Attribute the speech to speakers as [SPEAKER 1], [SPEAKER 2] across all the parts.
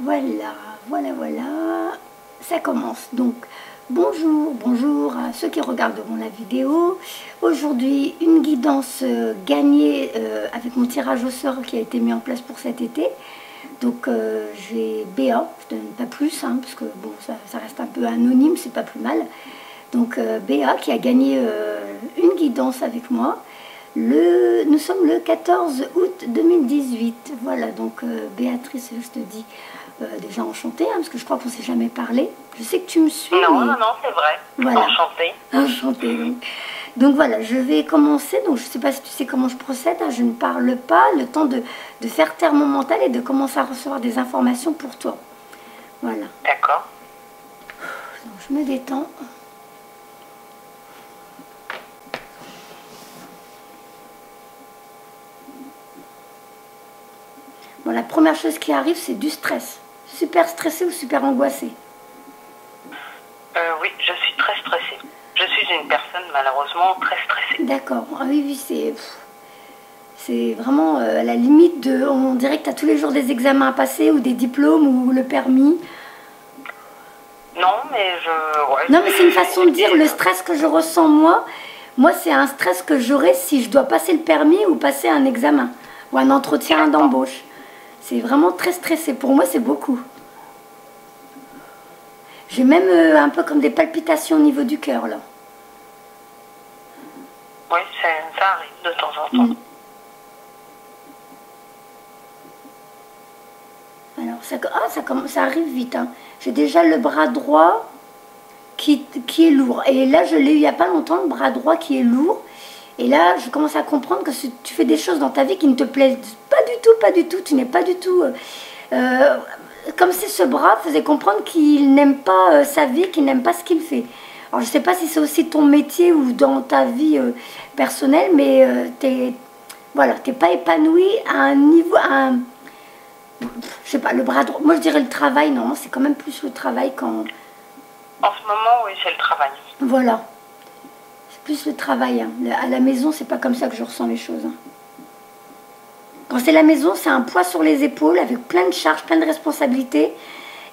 [SPEAKER 1] Voilà, voilà, ça commence. Donc, bonjour à ceux qui regarderont la vidéo. Aujourd'hui, une guidance gagnée avec mon tirage au sort qui a été mis en place pour cet été. Donc, j'ai Béa, je ne donne pas plus, hein, parce que bon, ça reste un peu anonyme, c'est pas plus mal. Donc, Béa qui a gagné une guidance avec moi. Nous sommes le 14 août 2018. Voilà, donc Béatrice, je te dis déjà enchantée, hein, parce que je crois qu'on ne s'est jamais parlé. Je sais que tu me suis.
[SPEAKER 2] Non,
[SPEAKER 1] mais...
[SPEAKER 2] non, c'est vrai.
[SPEAKER 1] Voilà.
[SPEAKER 2] Enchantée.
[SPEAKER 1] Enchantée. Donc voilà, je vais commencer. Donc je ne sais pas si tu sais comment je procède. Hein, je ne parle pas. Le temps de faire taire mon mental et de commencer à recevoir des informations pour toi. Voilà.
[SPEAKER 2] D'accord.
[SPEAKER 1] Donc je me détends. Bon, la première chose qui arrive, c'est du stress. Super stressé ou super angoissé?
[SPEAKER 2] Oui, je suis très stressée. Je suis une personne malheureusement très stressée.
[SPEAKER 1] D'accord. Ah oui, c'est vraiment à la limite de... On dirait que tu as tous les jours des examens à passer ou des diplômes ou le permis.
[SPEAKER 2] Non, mais ouais,
[SPEAKER 1] non, mais c'est une façon de dire le stress que je ressens moi. Moi, c'est un stress que j'aurais si je dois passer le permis ou passer un examen ou un entretien d'embauche. C'est vraiment très stressé. Pour moi, c'est beaucoup. J'ai même un peu comme des palpitations au niveau du cœur, là.
[SPEAKER 2] Oui, ça arrive de temps en temps.
[SPEAKER 1] Alors, ça arrive vite. Hein. J'ai déjà le bras droit qui est lourd. Et là, je l'ai eu il n'y a pas longtemps, le bras droit qui est lourd. Et là, je commence à comprendre que tu fais des choses dans ta vie qui ne te plaisent pas du tout. Tu n'es pas du tout... comme si ce bras faisait comprendre qu'il n'aime pas sa vie, qu'il n'aime pas ce qu'il fait. Alors, je ne sais pas si c'est aussi ton métier ou dans ta vie personnelle, mais t'es pas épanoui à un niveau... je sais pas, le bras droit... Moi, je dirais le travail, non, c'est quand même plus le travail quand...
[SPEAKER 2] En ce moment, oui, c'est le travail.
[SPEAKER 1] Voilà. Plus le travail. Hein. À la maison, c'est pas comme ça que je ressens les choses. Hein. Quand c'est la maison, c'est un poids sur les épaules avec plein de charges, plein de responsabilités.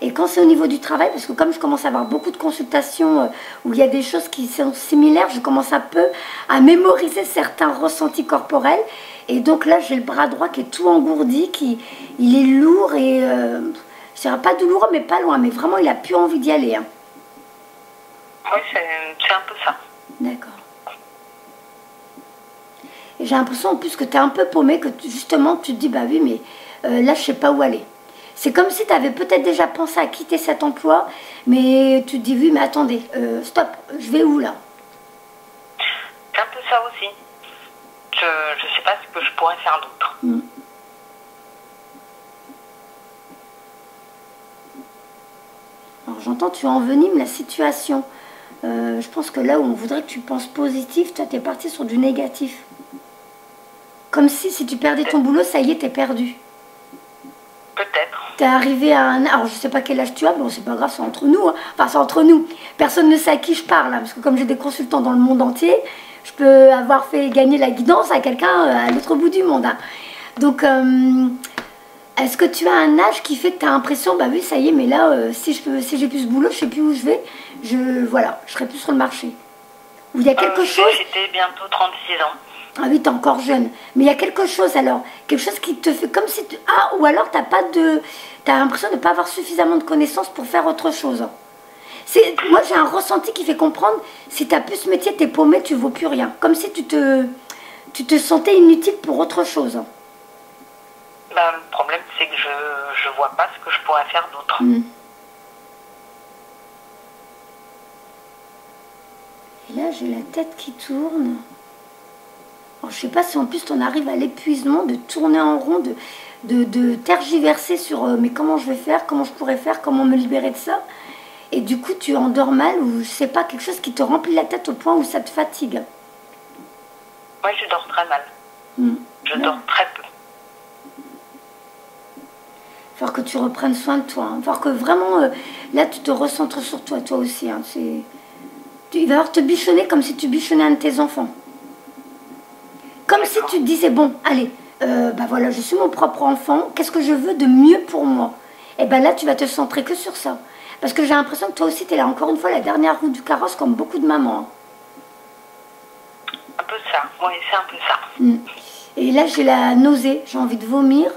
[SPEAKER 1] Et quand c'est au niveau du travail, parce que comme je commence à avoir beaucoup de consultations où il y a des choses qui sont similaires, je commence un peu à mémoriser certains ressentis corporels. Et donc là, j'ai le bras droit qui est tout engourdi, il est lourd et... je dirais pas douloureux, mais pas loin. Mais vraiment, il a plus envie d'y aller. Hein.
[SPEAKER 2] Oui, c'est un peu ça.
[SPEAKER 1] D'accord. Et j'ai l'impression en plus que tu es un peu paumé, que justement tu te dis, bah oui, mais là je sais pas où aller. C'est comme si tu avais peut-être déjà pensé à quitter cet emploi, mais tu te dis, oui, mais attendez, stop, je vais où là?
[SPEAKER 2] C'est un peu ça aussi. Je sais pas ce que je pourrais faire d'autre.
[SPEAKER 1] Alors j'entends, tu envenimes la situation. Je pense que là où on voudrait que tu penses positif, toi tu es parti sur du négatif. Comme si tu perdais ton boulot, ça y est, t'es perdu.
[SPEAKER 2] Peut-être.
[SPEAKER 1] T'es arrivé à un... Alors, je sais pas quel âge tu as, bon, c'est pas grave, c'est entre nous. Hein. Enfin, c'est entre nous. Personne ne sait à qui je parle, hein, parce que comme j'ai des consultants dans le monde entier, je peux avoir fait gagner la guidance à quelqu'un à l'autre bout du monde. Hein. Donc, est-ce que tu as un âge qui fait que tu as l'impression, bah oui, ça y est, mais là, si j'ai plus ce boulot, je sais plus où je vais, voilà, je serai plus sur le marché. Ou il y a quelque chose...
[SPEAKER 2] J'étais bientôt 36 ans.
[SPEAKER 1] Ah oui, t'es encore jeune. Mais il y a quelque chose alors, quelque chose qui te fait comme si... Ah, ou alors t'as l'impression de ne pas avoir suffisamment de connaissances pour faire autre chose. Moi, j'ai un ressenti qui fait comprendre, si t'as plus ce métier, t'es paumé, tu vaux plus rien. Comme si tu te sentais inutile pour autre chose.
[SPEAKER 2] Ben, le problème, c'est que je vois pas ce que je pourrais faire d'autre.
[SPEAKER 1] Et là, j'ai la tête qui tourne. Alors, je sais pas si en plus on arrive à l'épuisement de tourner en rond, de tergiverser sur mais comment je vais faire, comment je pourrais faire, comment me libérer de ça. Et du coup tu endors mal ou je sais pas, quelque chose qui te remplit la tête au point où ça te fatigue.
[SPEAKER 2] Oui, je dors très mal. Je dors très peu.
[SPEAKER 1] Il va falloir que tu reprennes soin de toi. Hein. Il va falloir que vraiment, là tu te recentres sur toi, toi aussi. Hein. Il va falloir te bichonner comme si tu bichonnais un de tes enfants. Comme si tu te disais, bon, allez, bah voilà, je suis mon propre enfant, qu'est-ce que je veux de mieux pour moi? et ben là tu vas te centrer que sur ça. Parce que j'ai l'impression que toi aussi tu es là encore une fois la dernière roue du carrosse comme beaucoup de mamans. Hein.
[SPEAKER 2] Un peu ça, oui c'est un peu ça.
[SPEAKER 1] Et là j'ai la nausée, j'ai envie de vomir.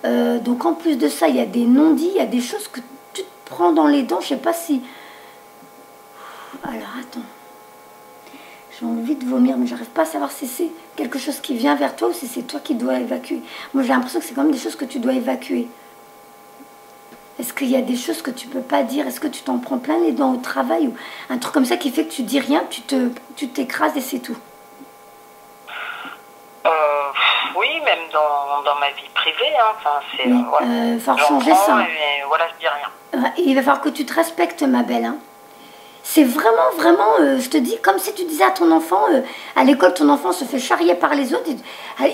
[SPEAKER 1] Donc en plus de ça il y a des non-dits, il y a des choses que tu te prends dans les dents, je sais pas si... Alors attends. J'ai envie de vomir, mais j'arrive pas à savoir si c'est quelque chose qui vient vers toi ou si c'est toi qui dois évacuer. Moi, j'ai l'impression que c'est quand même des choses que tu dois évacuer. Est-ce qu'il y a des choses que tu peux pas dire? Est-ce que tu t'en prends plein les dents au travail ou un truc comme ça qui fait que tu dis rien, tu t'écrases et c'est tout?
[SPEAKER 2] Oui, même dans ma vie privée. Hein. Enfin, c'est...
[SPEAKER 1] Oui,
[SPEAKER 2] voilà.
[SPEAKER 1] faut changer ça.
[SPEAKER 2] Et voilà, je dis rien.
[SPEAKER 1] Il va falloir que tu te respectes, ma belle. Hein. C'est vraiment, vraiment, je te dis, comme si tu disais à ton enfant, à l'école, ton enfant se fait charrier par les autres,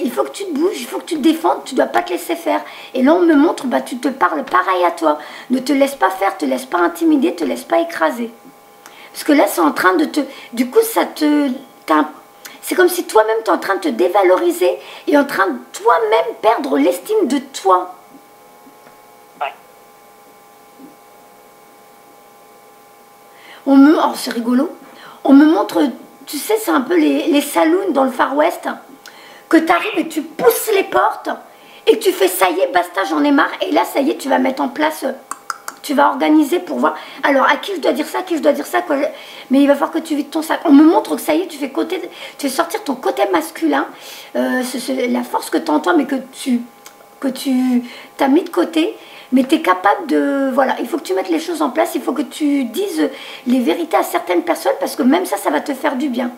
[SPEAKER 1] il faut que tu te bouges, il faut que tu te défendes, tu ne dois pas te laisser faire. Et là, on me montre, bah, tu te parles pareil à toi. Ne te laisse pas faire, te laisse pas intimider, te laisse pas écraser. Parce que là, c'est en train de te... Du coup, ça te... C'est comme si toi-même, tu es en train de te dévaloriser et en train de toi-même perdre l'estime de toi. Oh, c'est rigolo. On me montre, tu sais, c'est un peu les saloons dans le Far West, que tu arrives et tu pousses les portes et tu fais ça y est, basta, j'en ai marre. Et là, ça y est, tu vas mettre en place, tu vas organiser pour voir. Alors, à qui je dois dire ça, à qui je dois dire ça, quoi. Mais il va falloir que tu vides ton sac. On me montre que ça y est, tu fais sortir ton côté masculin, la force que tu entends, mais que tu t'as mis de côté. Mais tu es capable de... Voilà, il faut que tu mettes les choses en place, il faut que tu dises les vérités à certaines personnes, parce que même ça, ça va te faire du bien.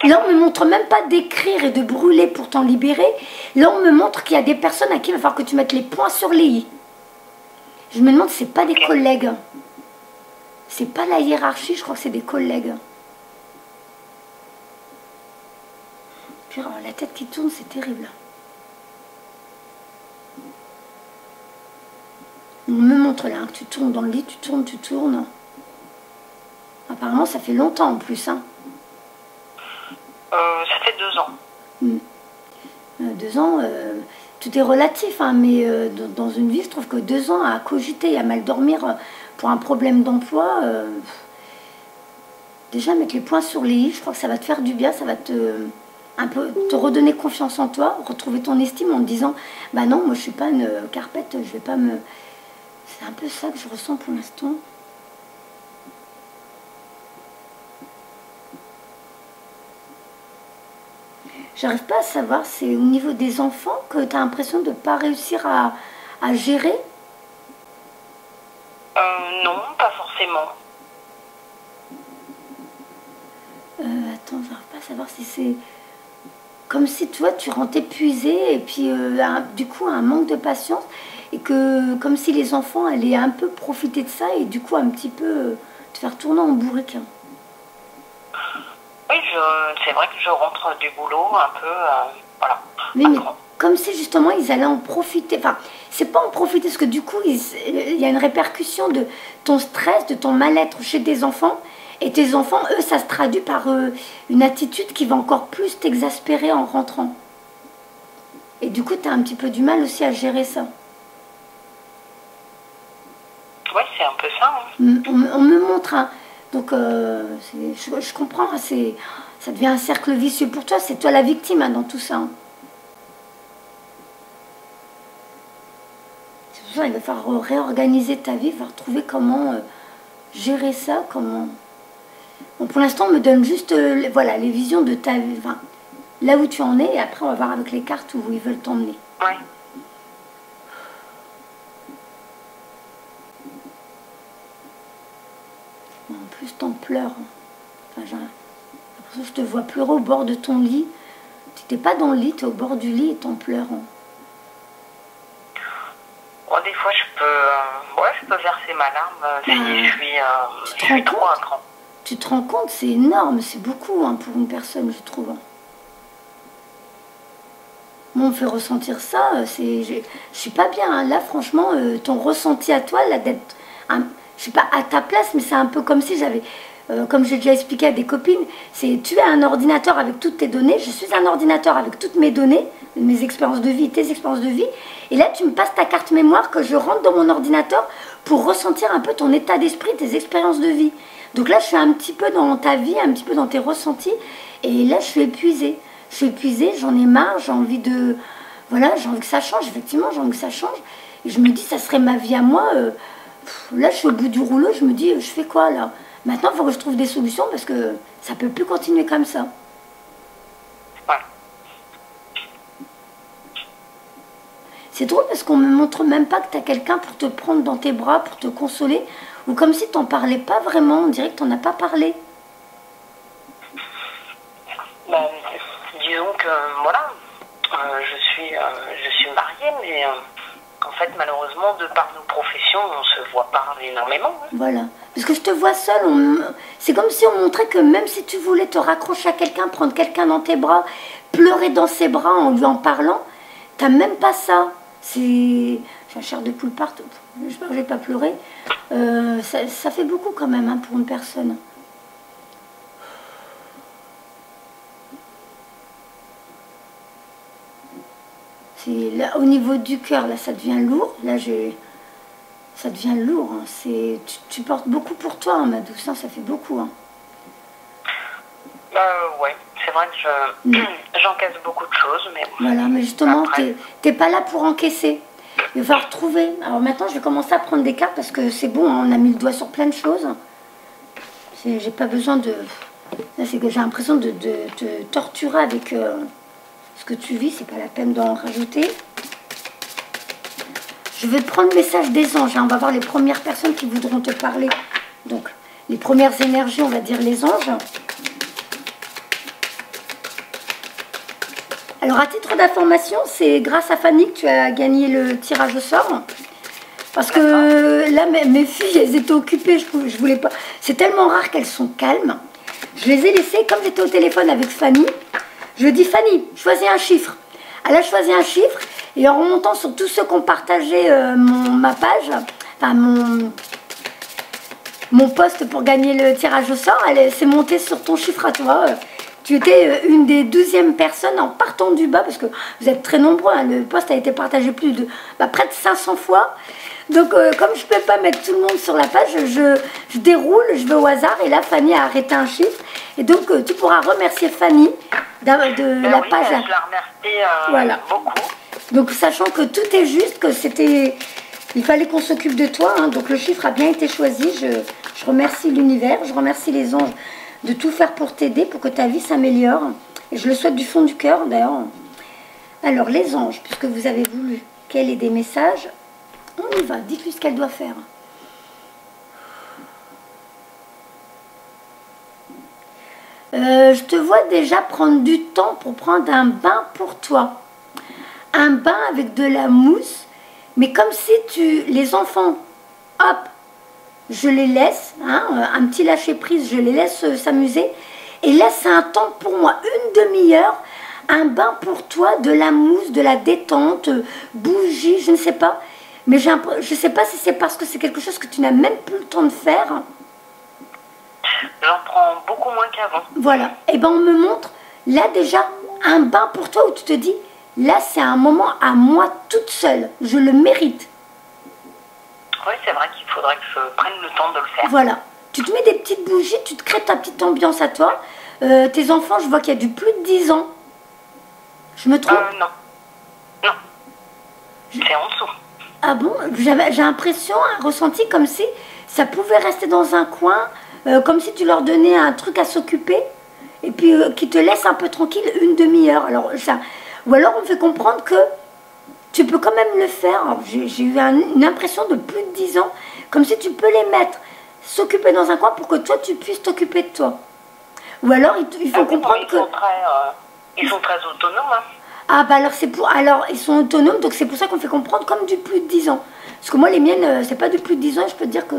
[SPEAKER 1] Là, on ne me montre même pas d'écrire et de brûler pour t'en libérer. Là, on me montre qu'il y a des personnes à qui il va falloir que tu mettes les points sur les i. Je me demande si ce n'est pas des collègues. C'est pas la hiérarchie, je crois que c'est des collègues. Puis, alors, la tête qui tourne, c'est terrible. On me montre là, que tu tournes dans le lit, tu tournes. Apparemment, ça fait longtemps en plus. Hein.
[SPEAKER 2] Ça fait 2 ans.
[SPEAKER 1] 2 ans, tout est relatif, hein, mais dans une vie, je trouve que 2 ans à cogiter et à mal dormir pour un problème d'emploi, déjà mettre les points sur les i, je crois que ça va te faire du bien, ça va un peu te redonner confiance en toi, retrouver ton estime en te disant, bah non, moi je suis pas une carpette, je vais pas me... C'est un peu ça que je ressens pour l'instant. J'arrive pas à savoir, c'est au niveau des enfants que tu as l'impression de ne pas réussir à gérer?
[SPEAKER 2] Non, pas forcément.
[SPEAKER 1] Attends, j'arrive pas à savoir si c'est... Comme si toi, tu rentres épuisé et puis du coup un manque de patience. Et que, comme si les enfants allaient un peu profiter de ça et du coup un petit peu te faire tourner en bourrique.
[SPEAKER 2] Oui, c'est vrai que je rentre du boulot un peu, voilà.
[SPEAKER 1] Oui, mais comme si justement ils allaient en profiter. Enfin, c'est pas en profiter parce que du coup, il y a une répercussion de ton stress, de ton mal-être chez tes enfants. Et tes enfants, eux, ça se traduit par une attitude qui va encore plus t'exaspérer en rentrant. Et du coup, tu as un petit peu du mal aussi à gérer ça.
[SPEAKER 2] Oui, c'est un peu ça. Hein.
[SPEAKER 1] On me montre, hein. Donc je comprends, hein, ça devient un cercle vicieux pour toi, c'est toi la victime hein, dans tout ça. Hein. C'est pour ça qu'il va falloir réorganiser ta vie, il va retrouver comment gérer ça, comment... Bon, pour l'instant, on me donne juste voilà, les visions de ta vie, enfin, là où tu en es, et après on va voir avec les cartes où ils veulent t'emmener.
[SPEAKER 2] Ouais.
[SPEAKER 1] En plus, t'en pleures. Enfin, j'ai l'impression que je te vois pleurer au bord de ton lit. Tu n'étais pas dans le lit, tu es au bord du lit et t'en pleures.
[SPEAKER 2] Bon, des fois, je peux verser ma larme si je suis trop à cran.
[SPEAKER 1] Tu te rends compte, c'est énorme, c'est beaucoup hein, pour une personne, je trouve. Moi, on me fait ressentir ça, je suis pas bien. Hein. Là, franchement, ton ressenti à toi, là, d'être... je sais pas à ta place, mais c'est un peu comme si j'avais comme j'ai déjà expliqué à des copines, c'est tu es un ordinateur avec toutes tes données, je suis un ordinateur avec toutes mes données, mes expériences de vie, tes expériences de vie, et là tu me passes ta carte mémoire que je rentre dans mon ordinateur pour ressentir un peu ton état d'esprit, tes expériences de vie. Donc là je suis un petit peu dans ta vie, un petit peu dans tes ressentis, et là je suis épuisée. Je suis épuisée, j'en ai marre, j'ai envie de... Voilà, j'ai envie que ça change, effectivement, j'ai envie que ça change. Et je me dis, ça serait ma vie à moi. Là, je suis au bout du rouleau, je me dis, je fais quoi là? Maintenant, il faut que je trouve des solutions parce que ça ne peut plus continuer comme ça.
[SPEAKER 2] Ouais.
[SPEAKER 1] C'est drôle parce qu'on ne me montre même pas que tu as quelqu'un pour te prendre dans tes bras, pour te consoler. Ou comme si tu n'en parlais pas vraiment, on dirait que tu n'en as pas parlé.
[SPEAKER 2] Ben, disons que, voilà, je suis mariée, mais en fait, malheureusement, de par nos professions, on se voit pas énormément. Hein.
[SPEAKER 1] Voilà. Parce que je te vois seule, c'est comme si on montrait que même si tu voulais te raccrocher à quelqu'un, prendre quelqu'un dans tes bras, pleurer dans ses bras en lui en parlant, t'as même pas ça. C'est... J'ai la chair de poule partout. J'espère que je vais pas pleurer. Ça fait beaucoup quand même hein, pour une personne. Là, au niveau du cœur, là, ça devient lourd. Là, ça devient lourd. Hein. Tu portes beaucoup pour toi, hein, ma douce. Hein, ça fait beaucoup. Hein.
[SPEAKER 2] Ouais, c'est vrai que j'encaisse beaucoup de choses. Mais
[SPEAKER 1] voilà, mais justement, t'es pas là pour encaisser. Il va falloir trouver. Alors maintenant, je vais commencer à prendre des cartes parce que c'est bon, hein, on a mis le doigt sur plein de choses. J'ai pas besoin de... Là, c'est que j'ai l'impression de te torturer avec... ce que tu vis, c'est pas la peine d'en rajouter. Je vais prendre le message des anges. Hein. On va voir les premières personnes qui voudront te parler. Donc, les premières énergies, on va dire les anges. Alors, à titre d'information, c'est grâce à Fanny que tu as gagné le tirage au sort. Parce que là, mes filles, elles étaient occupées. Je voulais pas. C'est tellement rare qu'elles sont calmes. Je les ai laissées, comme j'étais au téléphone avec Fanny. Je dis, Fanny, choisis un chiffre. Elle a choisi un chiffre, et en remontant sur tous ceux qui ont partagé ma page, enfin mon poste pour gagner le tirage au sort, elle s'est montée sur ton chiffre à toi. Tu étais une des 12e personnes en partant du bas, parce que vous êtes très nombreux, hein, le poste a été partagé près de 500 fois. Donc, comme je ne peux pas mettre tout le monde sur la page, je déroule, je vais au hasard, et là, Fanny a arrêté un chiffre. Et donc, tu pourras remercier Fanny de la page.
[SPEAKER 2] Je la remercie
[SPEAKER 1] voilà.
[SPEAKER 2] beaucoup.
[SPEAKER 1] Donc, sachant que tout est juste, que c'était... Il fallait qu'on s'occupe de toi, hein, donc le chiffre a bien été choisi. Je remercie l'univers, je remercie les anges de tout faire pour t'aider, pour que ta vie s'améliore. Et je le souhaite du fond du cœur, d'ailleurs. Alors, les anges, puisque vous avez voulu qu'elle ait des messages... On y va, dites-lui ce qu'elle doit faire. Je te vois déjà prendre du temps pour prendre un bain pour toi. Un bain avec de la mousse, mais comme si les enfants, hop, je les laisse, hein, un petit lâcher-prise, je les laisse s'amuser. Et là, c'est un temps pour moi, une demi-heure, un bain pour toi, de la mousse, de la détente, bougie, je ne sais pas. Mais je ne sais pas si c'est parce que c'est quelque chose que tu n'as même plus le temps de faire.
[SPEAKER 2] J'en prends beaucoup moins qu'avant.
[SPEAKER 1] Voilà. Et bien on me montre, là déjà, un bain pour toi où tu te dis, là c'est un moment à moi toute seule. Je le mérite.
[SPEAKER 2] Oui, c'est vrai qu'il faudrait que je prenne le temps de le faire.
[SPEAKER 1] Voilà. Tu te mets des petites bougies, tu te crées ta petite ambiance à toi. Tes enfants, je vois qu'il y a du plus de 10 ans. Je me trompe?
[SPEAKER 2] Non. Non. C'est en dessous.
[SPEAKER 1] Ah bon? J'ai l'impression, un ressenti comme si ça pouvait rester dans un coin, comme si tu leur donnais un truc à s'occuper, et puis qui te laisse un peu tranquille une demi-heure. Ou alors on me fait comprendre que tu peux quand même le faire. J'ai eu une impression de plus de 10 ans, comme si tu peux les mettre, s'occuper dans un coin pour que toi tu puisses t'occuper de toi. Ou alors il faut comprendre que...
[SPEAKER 2] Ils sont très autonomes, hein.
[SPEAKER 1] Ah bah alors ils sont autonomes, donc c'est pour ça qu'on fait comprendre comme du plus de 10 ans. Parce que moi les miennes, c'est pas du plus de 10 ans, je peux te dire que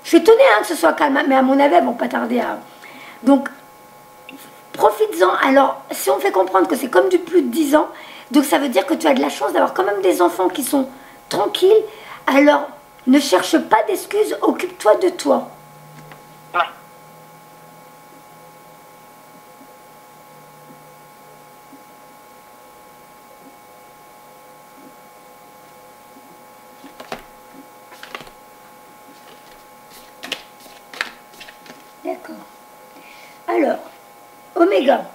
[SPEAKER 1] je suis étonnée hein, que ce soit calme, mais à mon avis elles vont pas tarder à... Donc profites-en. Alors si on fait comprendre que c'est comme du plus de 10 ans, donc ça veut dire que tu as de la chance d'avoir quand même des enfants qui sont tranquilles, alors ne cherche pas d'excuses, occupe-toi de toi.
[SPEAKER 2] Ouais.
[SPEAKER 1] Oméga.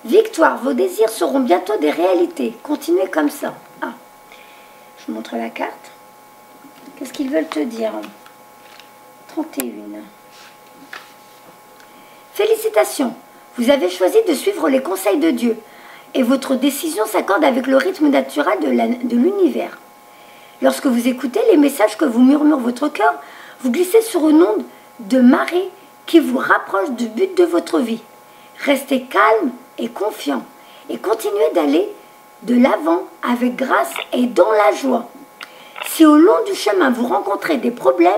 [SPEAKER 1] Victoire, vos désirs seront bientôt des réalités. Continuez comme ça. Ah, je vous montre la carte. Qu'est-ce qu'ils veulent te dire? 31. Félicitations, vous avez choisi de suivre les conseils de Dieu et votre décision s'accorde avec le rythme naturel de l'univers. Lorsque vous écoutez les messages que vous murmure votre cœur, vous glissez sur une onde de marée qui vous rapproche du but de votre vie. Restez calme et confiant et continuez d'aller de l'avant avec grâce et dans la joie. Si au long du chemin vous rencontrez des problèmes,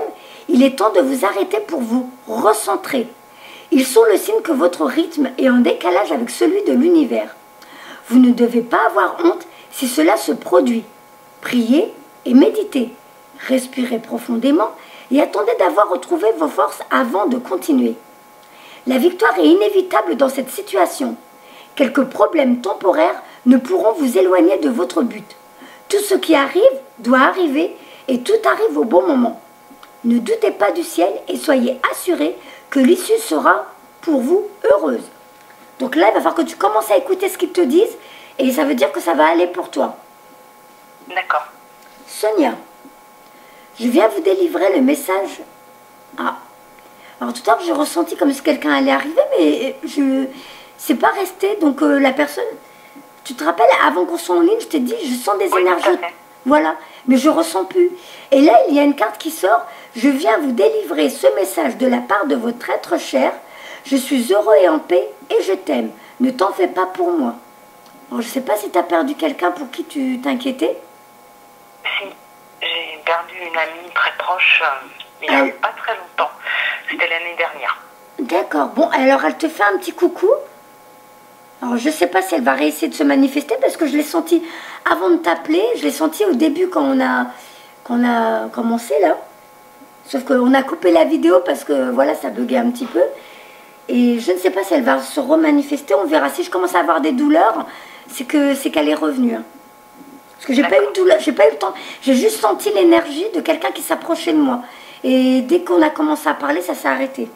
[SPEAKER 1] il est temps de vous arrêter pour vous recentrer. Ils sont le signe que votre rythme est en décalage avec celui de l'univers. Vous ne devez pas avoir honte si cela se produit. Priez et méditez. Respirez profondément et attendez d'avoir retrouvé vos forces avant de continuer. La victoire est inévitable dans cette situation. Quelques problèmes temporaires ne pourront vous éloigner de votre but. Tout ce qui arrive doit arriver et tout arrive au bon moment. Ne doutez pas du ciel et soyez assurés que l'issue sera pour vous heureuse. Donc là, il va falloir que tu commences à écouter ce qu'ils te disent et ça veut dire que ça va aller pour toi.
[SPEAKER 2] D'accord.
[SPEAKER 1] Sonia, je viens vous délivrer le message. Ah, alors tout à l'heure, j'ai ressenti comme si quelqu'un allait arriver, mais c'est pas resté. Donc la personne, tu te rappelles, avant qu'on soit en ligne, je t'ai dit, je sens des énergies. Voilà, mais je ressens plus. Et là, il y a une carte qui sort. Je viens vous délivrer ce message de la part de votre être cher. Je suis heureux et en paix et je t'aime. Ne t'en fais pas pour moi. Alors, je ne sais pas si tu as perdu quelqu'un pour qui tu t'inquiétais.
[SPEAKER 2] Si, j'ai perdu une amie très proche il n'y a pas très longtemps. C'était l'année dernière.
[SPEAKER 1] D'accord. Bon, alors elle te fait un petit coucou. Alors, je ne sais pas si elle va réessayer de se manifester parce que je l'ai senti avant de t'appeler. Je l'ai senti au début quand on a commencé là. Sauf qu'on a coupé la vidéo parce que voilà, ça buguait un petit peu. Et je ne sais pas si elle va se remanifester. On verra. Si je commence à avoir des douleurs, c'est qu'elle est revenue. Hein. Parce que j'ai pas eu de douleur, j'ai pas eu le temps. J'ai juste senti l'énergie de quelqu'un qui s'approchait de moi. Et dès qu'on a commencé à parler, ça s'est arrêté.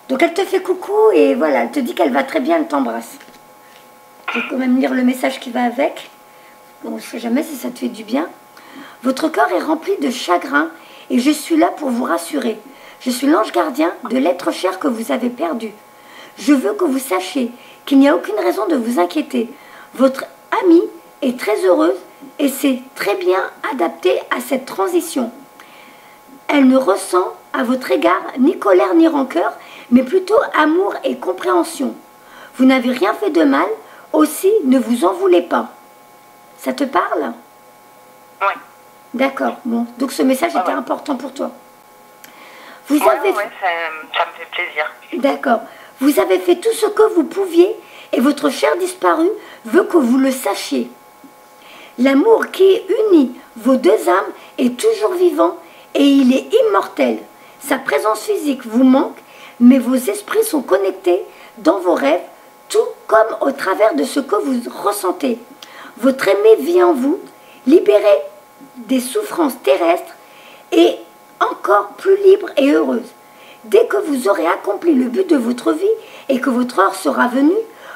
[SPEAKER 1] Donc elle te fait coucou et voilà, elle te dit qu'elle va très bien, elle t'embrasse. Je vais quand même lire le message qui va avec. Bon, on ne sait jamais si ça te fait du bien. Votre cœur est rempli de chagrin et je suis là pour vous rassurer. Je suis l'ange gardien de l'être cher que vous avez perdu. Je veux que vous sachiez qu'il n'y a aucune raison de vous inquiéter. Votre amie est très heureuse et s'est très bien adaptée à cette transition. Elle ne ressent à votre égard ni colère ni rancœur, mais plutôt amour et compréhension. Vous n'avez rien fait de mal, aussi ne vous en voulez pas. Ça te parle?
[SPEAKER 2] Oui.
[SPEAKER 1] D'accord, bon. Donc ce message était important pour toi. Vous avez...
[SPEAKER 2] Ouais, ça me fait plaisir.
[SPEAKER 1] D'accord. Vous avez fait tout ce que vous pouviez et votre cher disparu veut que vous le sachiez. L'amour qui unit vos deux âmes est toujours vivant et il est immortel. Sa présence physique vous manque, mais vos esprits sont connectés dans vos rêves, tout comme au travers de ce que vous ressentez. Votre aimé vit en vous, libéré des souffrances terrestres et encore plus libre et heureuse. Dès que vous aurez accompli le but de votre vie et que votre heure sera venue,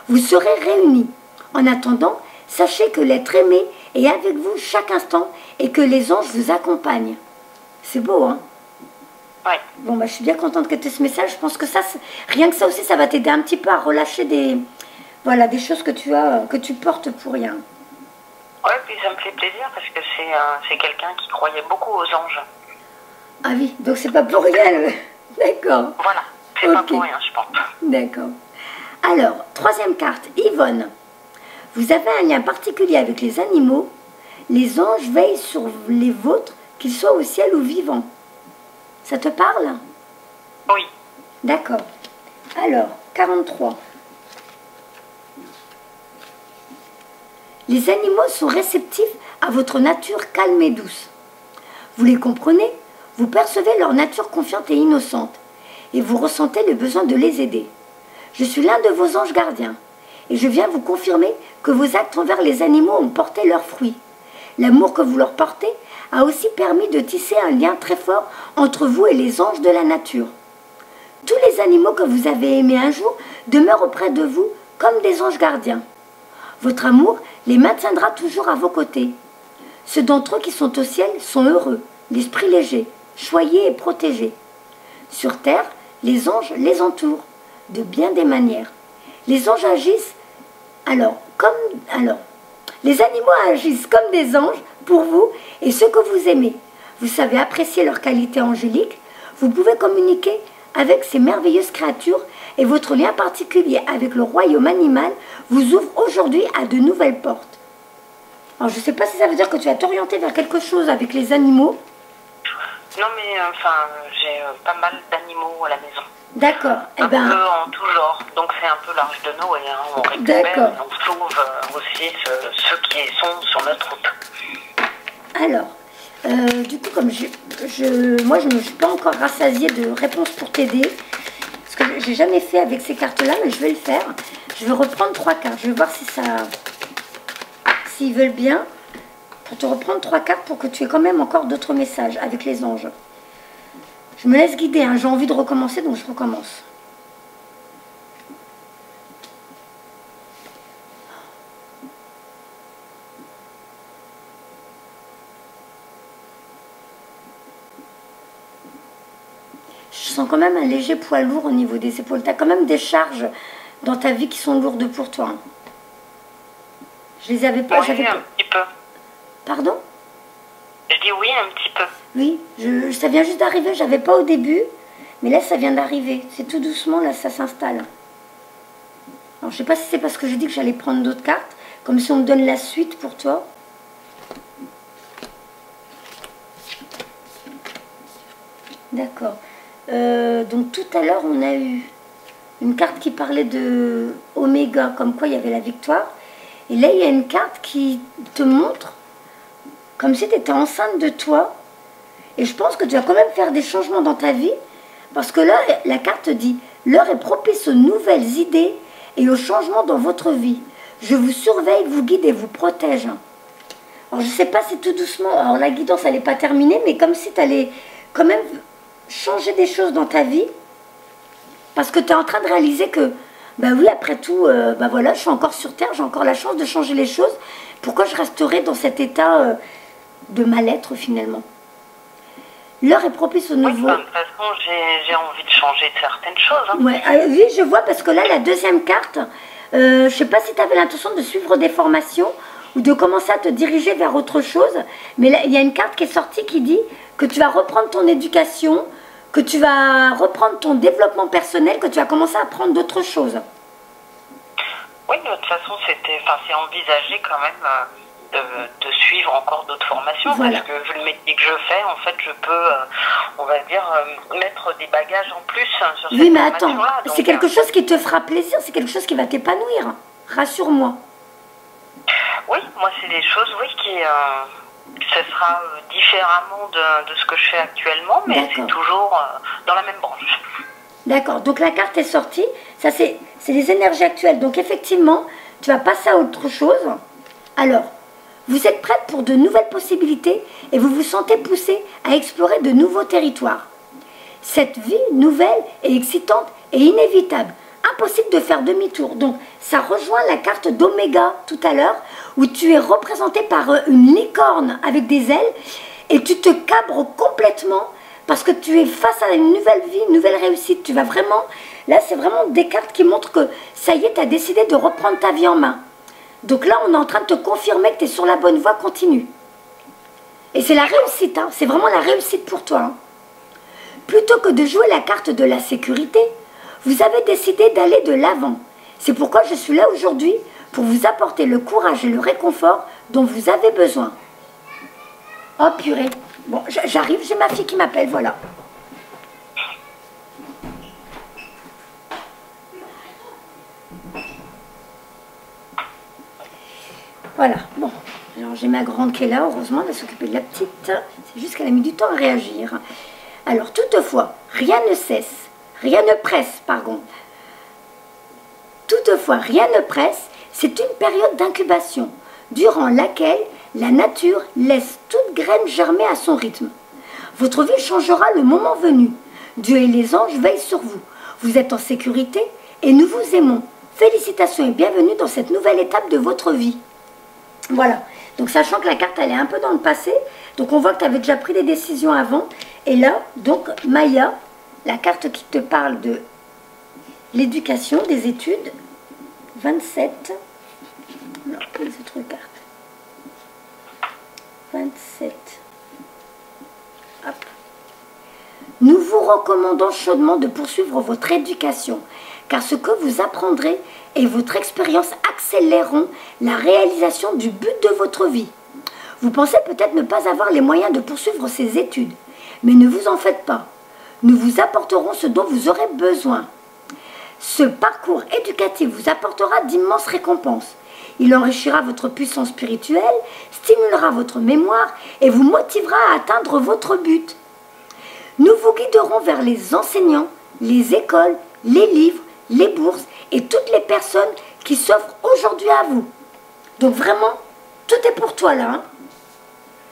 [SPEAKER 1] vous serez réunis. En attendant, sachez que l'être aimé est avec vous chaque instant et que les anges vous accompagnent. C'est beau, hein?
[SPEAKER 2] Ouais.
[SPEAKER 1] Bon, bah, je suis bien contente que tu aies ce message. Je pense que ça, rien que ça aussi, ça va t'aider un petit peu à relâcher des choses que tu portes pour rien.
[SPEAKER 2] Ouais, puis ça me fait plaisir parce que c'est quelqu'un qui croyait beaucoup aux anges.
[SPEAKER 1] Ah oui, donc c'est pas pour rien. D'accord.
[SPEAKER 2] Voilà, c'est pas pour rien, je pense.
[SPEAKER 1] D'accord. Alors, troisième carte, Yvonne. Vous avez un lien particulier avec les animaux. Les anges veillent sur les vôtres, qu'ils soient au ciel ou vivants. Ça te parle?
[SPEAKER 2] Oui.
[SPEAKER 1] D'accord. Alors, 43. Les animaux sont réceptifs à votre nature calme et douce. Vous les comprenez? Vous percevez leur nature confiante et innocente. Et vous ressentez le besoin de les aider. Je suis l'un de vos anges gardiens. Et je viens vous confirmer que vos actes envers les animaux ont porté leurs fruits. L'amour que vous leur portez a aussi permis de tisser un lien très fort entre vous et les anges de la nature. Tous les animaux que vous avez aimés un jour demeurent auprès de vous comme des anges gardiens. Votre amour les maintiendra toujours à vos côtés. Ceux d'entre eux qui sont au ciel sont heureux, l'esprit léger, choyé et protégé. Sur terre, les anges les entourent de bien des manières. Les anges agissent les animaux agissent comme des anges pour vous et ceux que vous aimez. Vous savez apprécier leurs qualités angéliques. Vous pouvez communiquer avec ces merveilleuses créatures et votre lien particulier avec le royaume animal vous ouvre aujourd'hui à de nouvelles portes. Alors je ne sais pas si ça veut dire que tu vas t'orienter vers quelque chose avec les animaux.
[SPEAKER 2] Non mais j'ai pas mal d'animaux à la maison.
[SPEAKER 1] D'accord.
[SPEAKER 2] Un peu en tout genre. Donc c'est un peu l'âge de Noé. Hein. On récupère, on sauve aussi ceux qui sont sur notre route.
[SPEAKER 1] Alors, du coup, comme moi je ne me suis pas encore rassasiée de réponses pour t'aider. Parce que j'ai jamais fait avec ces cartes-là, mais je vais le faire. Je vais reprendre 3 cartes. Je vais voir si s'ils veulent bien. Pour te reprendre 3 cartes pour que tu aies quand même encore d'autres messages avec les anges. Je me laisse guider, hein. J'ai envie de recommencer, donc je recommence. Je sens quand même un léger poids lourd au niveau des épaules. Tu as quand même des charges dans ta vie qui sont lourdes pour toi. Hein. Je les avais pas.
[SPEAKER 2] Oui, un petit peu.
[SPEAKER 1] Pardon?
[SPEAKER 2] Je dis oui, un petit peu.
[SPEAKER 1] Oui, ça vient juste d'arriver, j'avais pas au début, mais là ça vient d'arriver. C'est tout doucement, là ça s'installe. Alors je sais pas si c'est parce que j'ai dit que j'allais prendre d'autres cartes, comme si on me donne la suite pour toi. D'accord. Donc tout à l'heure on a eu une carte qui parlait de Oméga, comme quoi il y avait la victoire. Et là il y a une carte qui te montre comme si tu étais enceinte de toi. Et je pense que tu vas quand même faire des changements dans ta vie. Parce que là, la carte dit, l'heure est propice aux nouvelles idées et aux changements dans votre vie. Je vous surveille, vous guide et vous protège. Alors je ne sais pas si tout doucement, alors la guidance elle n'est pas terminée, mais comme si tu allais quand même changer des choses dans ta vie. Parce que tu es en train de réaliser que, ben oui, après tout, voilà, je suis encore sur Terre, j'ai encore la chance de changer les choses. Pourquoi je resterai dans cet état de mal-être finalement? L'heure est propice au nouveau.
[SPEAKER 2] Oui, de toute façon, j'ai envie de changer certaines choses. Hein.
[SPEAKER 1] Ouais, oui, je vois, parce que là, la deuxième carte, je ne sais pas si tu avais l'intention de suivre des formations ou de commencer à te diriger vers autre chose. Mais là, il y a une carte qui est sortie qui dit que tu vas reprendre ton éducation, que tu vas reprendre ton développement personnel, que tu vas commencer à apprendre d'autres choses.
[SPEAKER 2] Oui, de toute façon, c'est envisagé quand même de suivre encore d'autres formations. Voilà. Parce que vu le métier que je fais, en fait, je peux, on va dire, mettre des bagages en plus sur cette
[SPEAKER 1] oui, mais attends,
[SPEAKER 2] donc,
[SPEAKER 1] c'est quelque chose qui te fera plaisir, c'est quelque chose qui va t'épanouir. Rassure-moi.
[SPEAKER 2] Oui, moi, c'est des choses, oui, ce sera différemment de ce que je fais actuellement, mais c'est toujours dans la même branche.
[SPEAKER 1] D'accord, donc la carte est sortie, ça c'est les énergies actuelles, donc effectivement, tu vas passer à autre chose. Alors, vous êtes prête pour de nouvelles possibilités et vous vous sentez poussé à explorer de nouveaux territoires. Cette vie nouvelle et excitante est inévitable, impossible de faire demi-tour. Donc, ça rejoint la carte d'Oméga tout à l'heure, où tu es représenté par une licorne avec des ailes et tu te cabres complètement parce que tu es face à une nouvelle vie, une nouvelle réussite. Tu vas vraiment, là c'est vraiment des cartes qui montrent que ça y est, tu as décidé de reprendre ta vie en main. Donc là, on est en train de te confirmer que tu es sur la bonne voie, continue. Et c'est la réussite, hein, c'est vraiment la réussite pour toi. Hein. Plutôt que de jouer la carte de la sécurité, vous avez décidé d'aller de l'avant. C'est pourquoi je suis là aujourd'hui, pour vous apporter le courage et le réconfort dont vous avez besoin. Oh purée, bon, j'arrive, j'ai ma fille qui m'appelle, voilà. Voilà, bon, alors j'ai ma grande qui est là, heureusement, elle va s'occuper de la petite. C'est juste qu'elle a mis du temps à réagir. Alors, toutefois, rien ne presse. Toutefois, rien ne presse, c'est une période d'incubation, durant laquelle la nature laisse toute graine germer à son rythme. Votre vie changera le moment venu. Dieu et les anges veillent sur vous. Vous êtes en sécurité et nous vous aimons. Félicitations et bienvenue dans cette nouvelle étape de votre vie. Voilà. Donc sachant que la carte elle est un peu dans le passé, donc on voit que tu avais déjà pris des décisions avant. Et là, donc Maya, la carte qui te parle de l'éducation, des études, 27. Non, quelle est cette carte? 27. Hop. Nous vous recommandons chaudement de poursuivre votre éducation, car ce que vous apprendrez et votre expérience accéléreront la réalisation du but de votre vie. Vous pensez peut-être ne pas avoir les moyens de poursuivre ces études, mais ne vous en faites pas. Nous vous apporterons ce dont vous aurez besoin. Ce parcours éducatif vous apportera d'immenses récompenses. Il enrichira votre puissance spirituelle, stimulera votre mémoire et vous motivera à atteindre votre but. Nous vous guiderons vers les enseignants, les écoles, les livres, les bourses et toutes les personnes qui s'offrent aujourd'hui à vous. Donc vraiment, tout est pour toi là. Hein?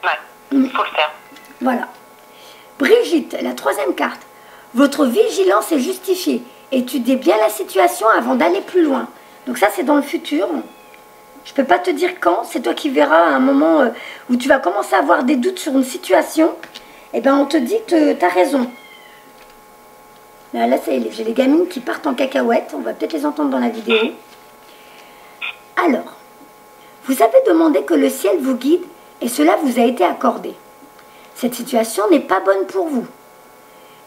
[SPEAKER 2] Ouais, il faut le faire.
[SPEAKER 1] Voilà. Brigitte, la troisième carte. Votre vigilance est justifiée. Étudiez bien la situation avant d'aller plus loin. Donc ça, c'est dans le futur. Je ne peux pas te dire quand. C'est toi qui verras à un moment où tu vas commencer à avoir des doutes sur une situation. Eh bien, on te dit que tu as raison. Là, j'ai les gamines qui partent en cacahuète. On va peut-être les entendre dans la vidéo. Alors, vous avez demandé que le ciel vous guide et cela vous a été accordé. Cette situation n'est pas bonne pour vous.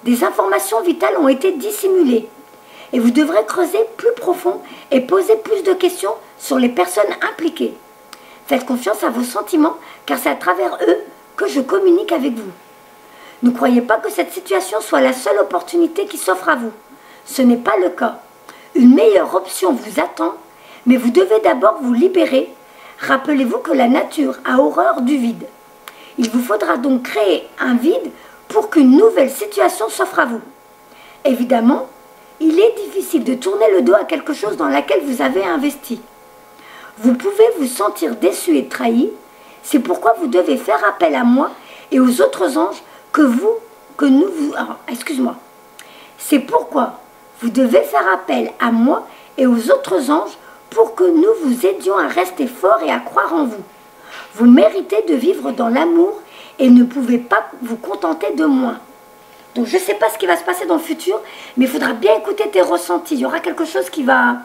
[SPEAKER 1] Des informations vitales ont été dissimulées et vous devrez creuser plus profond et poser plus de questions sur les personnes impliquées. Faites confiance à vos sentiments car c'est à travers eux que je communique avec vous. Ne croyez pas que cette situation soit la seule opportunité qui s'offre à vous. Ce n'est pas le cas. Une meilleure option vous attend, mais vous devez d'abord vous libérer. Rappelez-vous que la nature a horreur du vide. Il vous faudra donc créer un vide pour qu'une nouvelle situation s'offre à vous. Évidemment, il est difficile de tourner le dos à quelque chose dans laquelle vous avez investi. Vous pouvez vous sentir déçu et trahi. C'est pourquoi vous devez faire appel à moi et aux autres anges C'est pourquoi vous devez faire appel à moi et aux autres anges pour que nous vous aidions à rester forts et à croire en vous. Vous méritez de vivre dans l'amour et ne pouvez pas vous contenter de moins. Donc je ne sais pas ce qui va se passer dans le futur, mais il faudra bien écouter tes ressentis. Il y aura quelque chose qui va...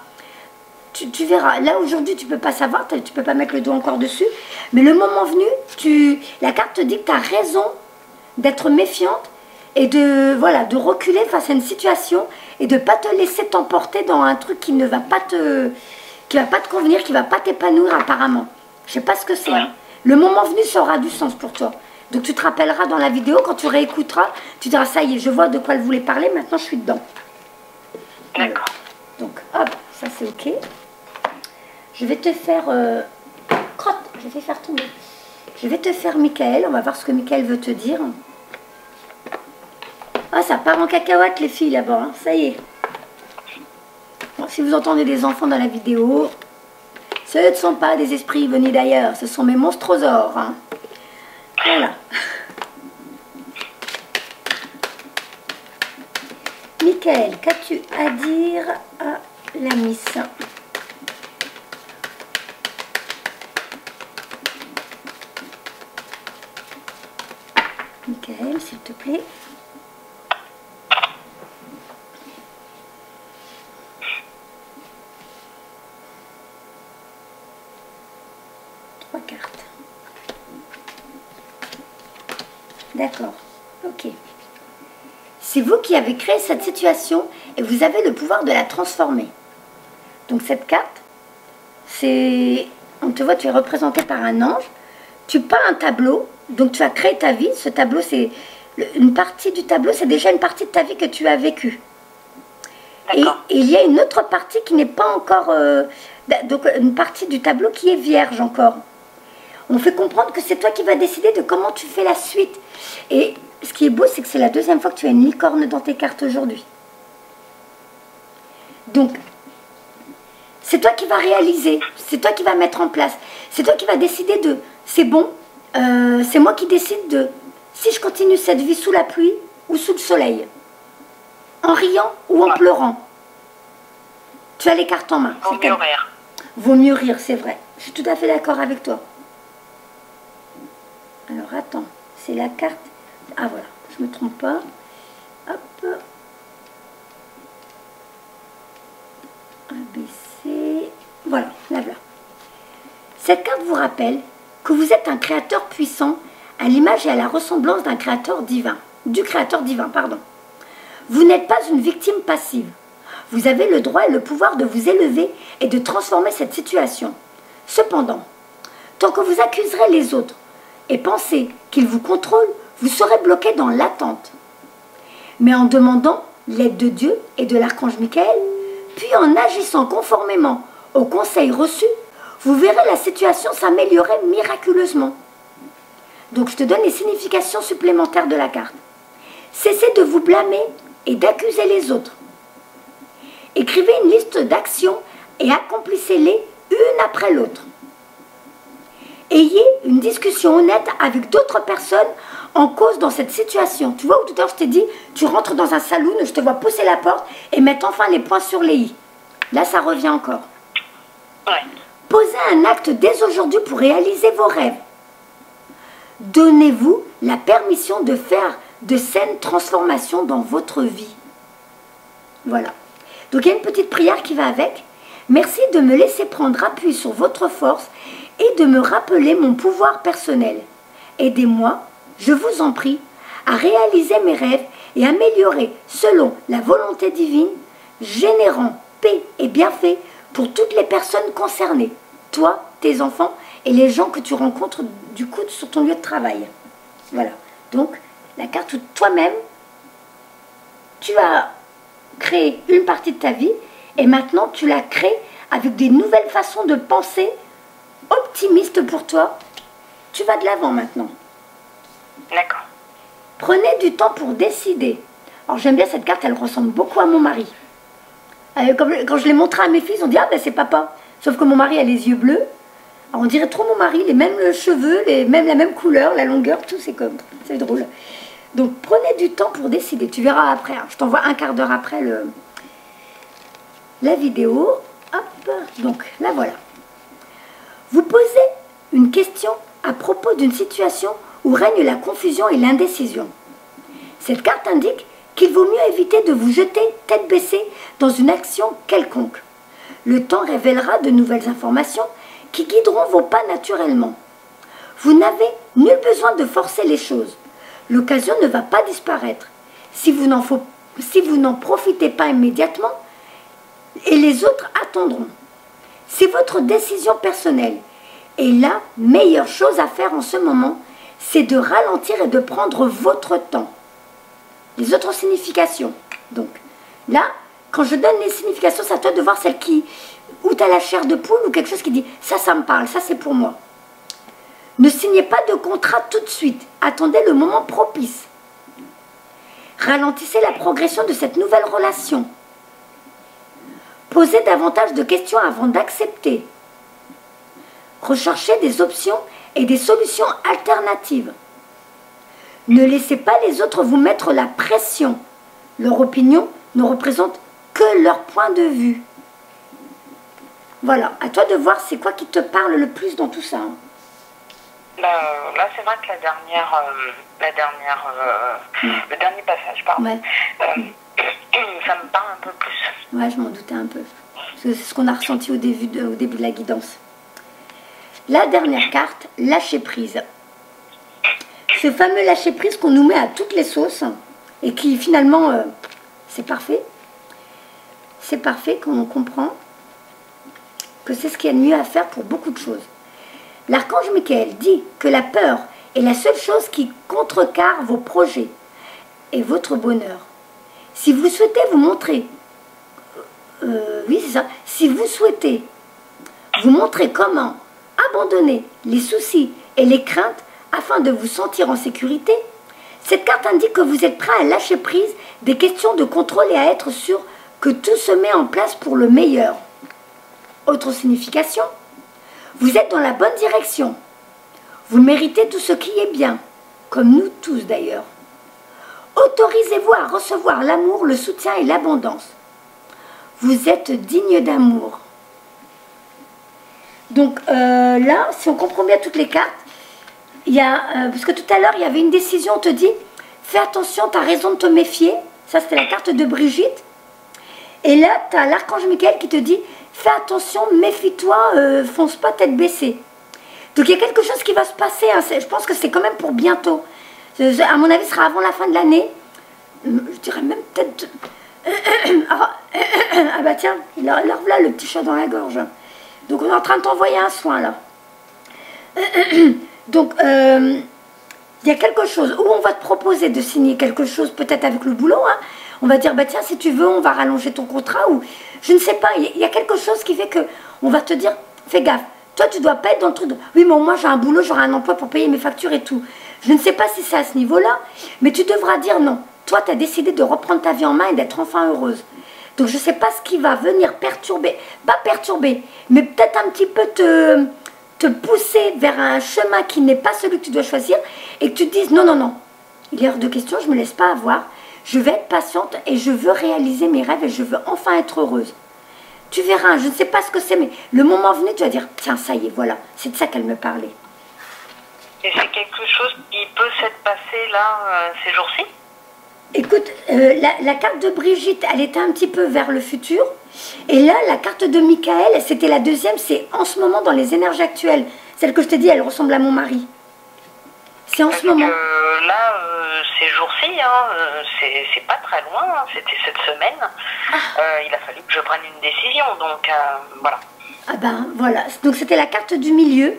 [SPEAKER 1] Tu verras. Là aujourd'hui tu ne peux pas savoir, tu ne peux pas mettre le doigt encore dessus, mais le moment venu, la carte te dit que tu as raison d'être méfiante et de reculer face à une situation et de ne pas te laisser t'emporter dans un truc qui ne va pas te convenir, qui ne va pas t'épanouir apparemment. Je ne sais pas ce que c'est. Hein. Le moment venu, ça aura du sens pour toi. Donc tu te rappelleras dans la vidéo, quand tu réécouteras, tu diras ça y est, je vois de quoi elle voulait parler, maintenant je suis dedans.
[SPEAKER 2] D'accord.
[SPEAKER 1] Donc hop, ça c'est ok. Je vais te faire... crotte, je vais faire tomber. Je vais te faire Michael, on va voir ce que Michael veut te dire. Ah, ça part en cacahuète les filles là-bas, hein. Ça y est. Bon, si vous entendez des enfants dans la vidéo, ce ne sont pas des esprits venus d'ailleurs, ce sont mes monstrosaures. Hein. Voilà. Michael, qu'as-tu à dire à la Miss? Michael, s'il te plaît. Trois cartes. D'accord. Ok. C'est vous qui avez créé cette situation et vous avez le pouvoir de la transformer. Donc cette carte, c'est... On te voit, tu es représenté par un ange. Tu peins un tableau, donc tu as créé ta vie. Ce tableau, c'est... Une partie du tableau, c'est déjà une partie de ta vie que tu as vécue. Et il y a une autre partie qui n'est pas encore... donc une partie du tableau qui est vierge encore. On fait comprendre que c'est toi qui vas décider de comment tu fais la suite. Et ce qui est beau, c'est que c'est la deuxième fois que tu as une licorne dans tes cartes aujourd'hui. Donc, c'est toi qui vas réaliser, c'est toi qui vas mettre en place, c'est toi qui vas décider de, c'est bon, c'est moi qui décide de, si je continue cette vie sous la pluie ou sous le soleil. En riant ou en pleurant? Tu as les cartes en main.
[SPEAKER 2] Vaut mieux rire.
[SPEAKER 1] Vaut mieux rire, c'est vrai. Je suis tout à fait d'accord avec toi. Alors, attends. C'est la carte... Ah, voilà. Je ne me trompe pas. Hop. ABC. Voilà, là, voilà. Cette carte vous rappelle que vous êtes un créateur puissant à l'image et à la ressemblance d'un créateur divin. Du créateur divin, pardon. Vous n'êtes pas une victime passive. Vous avez le droit et le pouvoir de vous élever et de transformer cette situation. Cependant, tant que vous accuserez les autres et pensez qu'ils vous contrôlent, vous serez bloqué dans l'attente. Mais en demandant l'aide de Dieu et de l'archange Michael, puis en agissant conformément aux conseils reçus, vous verrez la situation s'améliorer miraculeusement. Donc je te donne les significations supplémentaires de la carte. Cessez de vous blâmer et d'accuser les autres. Écrivez une liste d'actions et accomplissez-les une après l'autre. Ayez une discussion honnête avec d'autres personnes en cause dans cette situation. Tu vois où tout à l'heure je t'ai dit, tu rentres dans un saloon, je te vois pousser la porte et mettre enfin les points sur les i. Là, ça revient encore.
[SPEAKER 2] Ouais.
[SPEAKER 1] Posez un acte dès aujourd'hui pour réaliser vos rêves. Donnez-vous la permission de faire de saines transformations dans votre vie. Voilà. Donc, il y a une petite prière qui va avec. Merci de me laisser prendre appui sur votre force et de me rappeler mon pouvoir personnel. Aidez-moi, je vous en prie, à réaliser mes rêves et améliorer selon la volonté divine, générant paix et bienfaits pour toutes les personnes concernées, toi, tes enfants et les gens que tu rencontres du coup sur ton lieu de travail. Voilà. Donc, la carte où toi-même, tu as créé une partie de ta vie et maintenant tu la crées avec des nouvelles façons de penser optimistes pour toi. Tu vas de l'avant maintenant.
[SPEAKER 2] D'accord.
[SPEAKER 1] Prenez du temps pour décider. Alors j'aime bien cette carte, elle ressemble beaucoup à mon mari. Quand je l'ai montré à mes filles, ils ont dit « Ah ben c'est papa ». Sauf que mon mari a les yeux bleus. Alors on dirait trop mon mari, les mêmes cheveux, même la même couleur, la longueur, tout c'est drôle. Donc prenez du temps pour décider. Tu verras après, hein. Je t'envoie un quart d'heure après la vidéo. Hop, donc là voilà. Vous posez une question à propos d'une situation où règne la confusion et l'indécision. Cette carte indique qu'il vaut mieux éviter de vous jeter tête baissée dans une action quelconque. Le temps révélera de nouvelles informations qui guideront vos pas naturellement. Vous n'avez nul besoin de forcer les choses. L'occasion ne va pas disparaître. Si vous n'en profitez pas immédiatement, et les autres attendront. C'est votre décision personnelle. Et la meilleure chose à faire en ce moment, c'est de ralentir et de prendre votre temps. Les autres significations. Donc, là, quand je donne les significations, c'est à toi de voir celle où tu as la chair de poule ou quelque chose qui dit « ça, ça me parle, ça c'est pour moi ». Ne signez pas de contrat tout de suite. Attendez le moment propice. Ralentissez la progression de cette nouvelle relation. Posez davantage de questions avant d'accepter. Recherchez des options et des solutions alternatives. Ne laissez pas les autres vous mettre la pression. Leur opinion ne représente que leur point de vue. Voilà, à toi de voir c'est quoi qui te parle le plus dans tout ça. Hein.
[SPEAKER 2] Là, c'est vrai que le dernier passage, pardon,
[SPEAKER 1] ouais.
[SPEAKER 2] Ça me parle un peu plus.
[SPEAKER 1] Ouais, je m'en doutais un peu. C'est ce qu'on a ressenti au début de la guidance. La dernière carte, lâcher prise. Ce fameux lâcher prise qu'on nous met à toutes les sauces et qui finalement, c'est parfait. C'est parfait quand on comprend que c'est ce qu'il y a de mieux à faire pour beaucoup de choses. L'archange Michael dit que la peur est la seule chose qui contrecarre vos projets et votre bonheur. Si vous souhaitez vous montrer, oui c'est ça, si vous souhaitez vous montrer comment abandonner les soucis et les craintes afin de vous sentir en sécurité, cette carte indique que vous êtes prêt à lâcher prise des questions de contrôle et à être sûr que tout se met en place pour le meilleur. Autre signification, vous êtes dans la bonne direction. Vous méritez tout ce qui est bien, comme nous tous d'ailleurs. Autorisez-vous à recevoir l'amour, le soutien et l'abondance. Vous êtes digne d'amour. Donc là, si on comprend bien toutes les cartes, il y a, parce que tout à l'heure, il y avait une décision, on te dit, fais attention, tu as raison de te méfier. Ça, c'était la carte de Brigitte. Et là, tu as l'archange Michael qui te dit, fais attention, méfie-toi, fonce pas tête baissée. Donc il y a quelque chose qui va se passer, hein. Je pense que c'est quand même pour bientôt. À mon avis, ce sera avant la fin de l'année. Je dirais même peut-être... ah bah tiens, là le petit chat dans la gorge. Donc on est en train de t'envoyer un soin là. Donc il y a quelque chose où on va te proposer de signer quelque chose peut-être avec le boulot. Hein. On va dire, bah tiens, si tu veux, on va rallonger ton contrat. Ou je ne sais pas, il y a quelque chose qui fait que on va te dire, fais gaffe. Toi, tu dois pas être dans le truc de, oui, mais moi j'ai un boulot, j'aurai un emploi pour payer mes factures et tout. Je ne sais pas si c'est à ce niveau-là, mais tu devras dire non. Toi, tu as décidé de reprendre ta vie en main et d'être enfin heureuse. Donc, je ne sais pas ce qui va venir perturber, pas perturber, mais peut-être un petit peu te pousser vers un chemin qui n'est pas celui que tu dois choisir et que tu te dises non, non, non, il est hors de question, je ne me laisse pas avoir, je vais être patiente et je veux réaliser mes rêves et je veux enfin être heureuse. Tu verras, je ne sais pas ce que c'est, mais le moment venu, tu vas dire, tiens, ça y est, voilà, c'est de ça qu'elle me parlait.
[SPEAKER 2] Et c'est quelque chose qui peut s'être passé là, ces jours-ci?
[SPEAKER 1] Écoute, la carte de Brigitte, elle était un petit peu vers le futur. Et là, la carte de Michael, c'était la deuxième, c'est en ce moment dans les énergies actuelles. Celle que je t'ai dit, elle ressemble à mon mari. C'est en ce moment.
[SPEAKER 2] Là, ces jours-ci, hein, c'est pas très loin, hein, c'était cette semaine. Il a fallu que je prenne une décision, donc voilà.
[SPEAKER 1] Ah ben voilà, donc c'était la carte du milieu,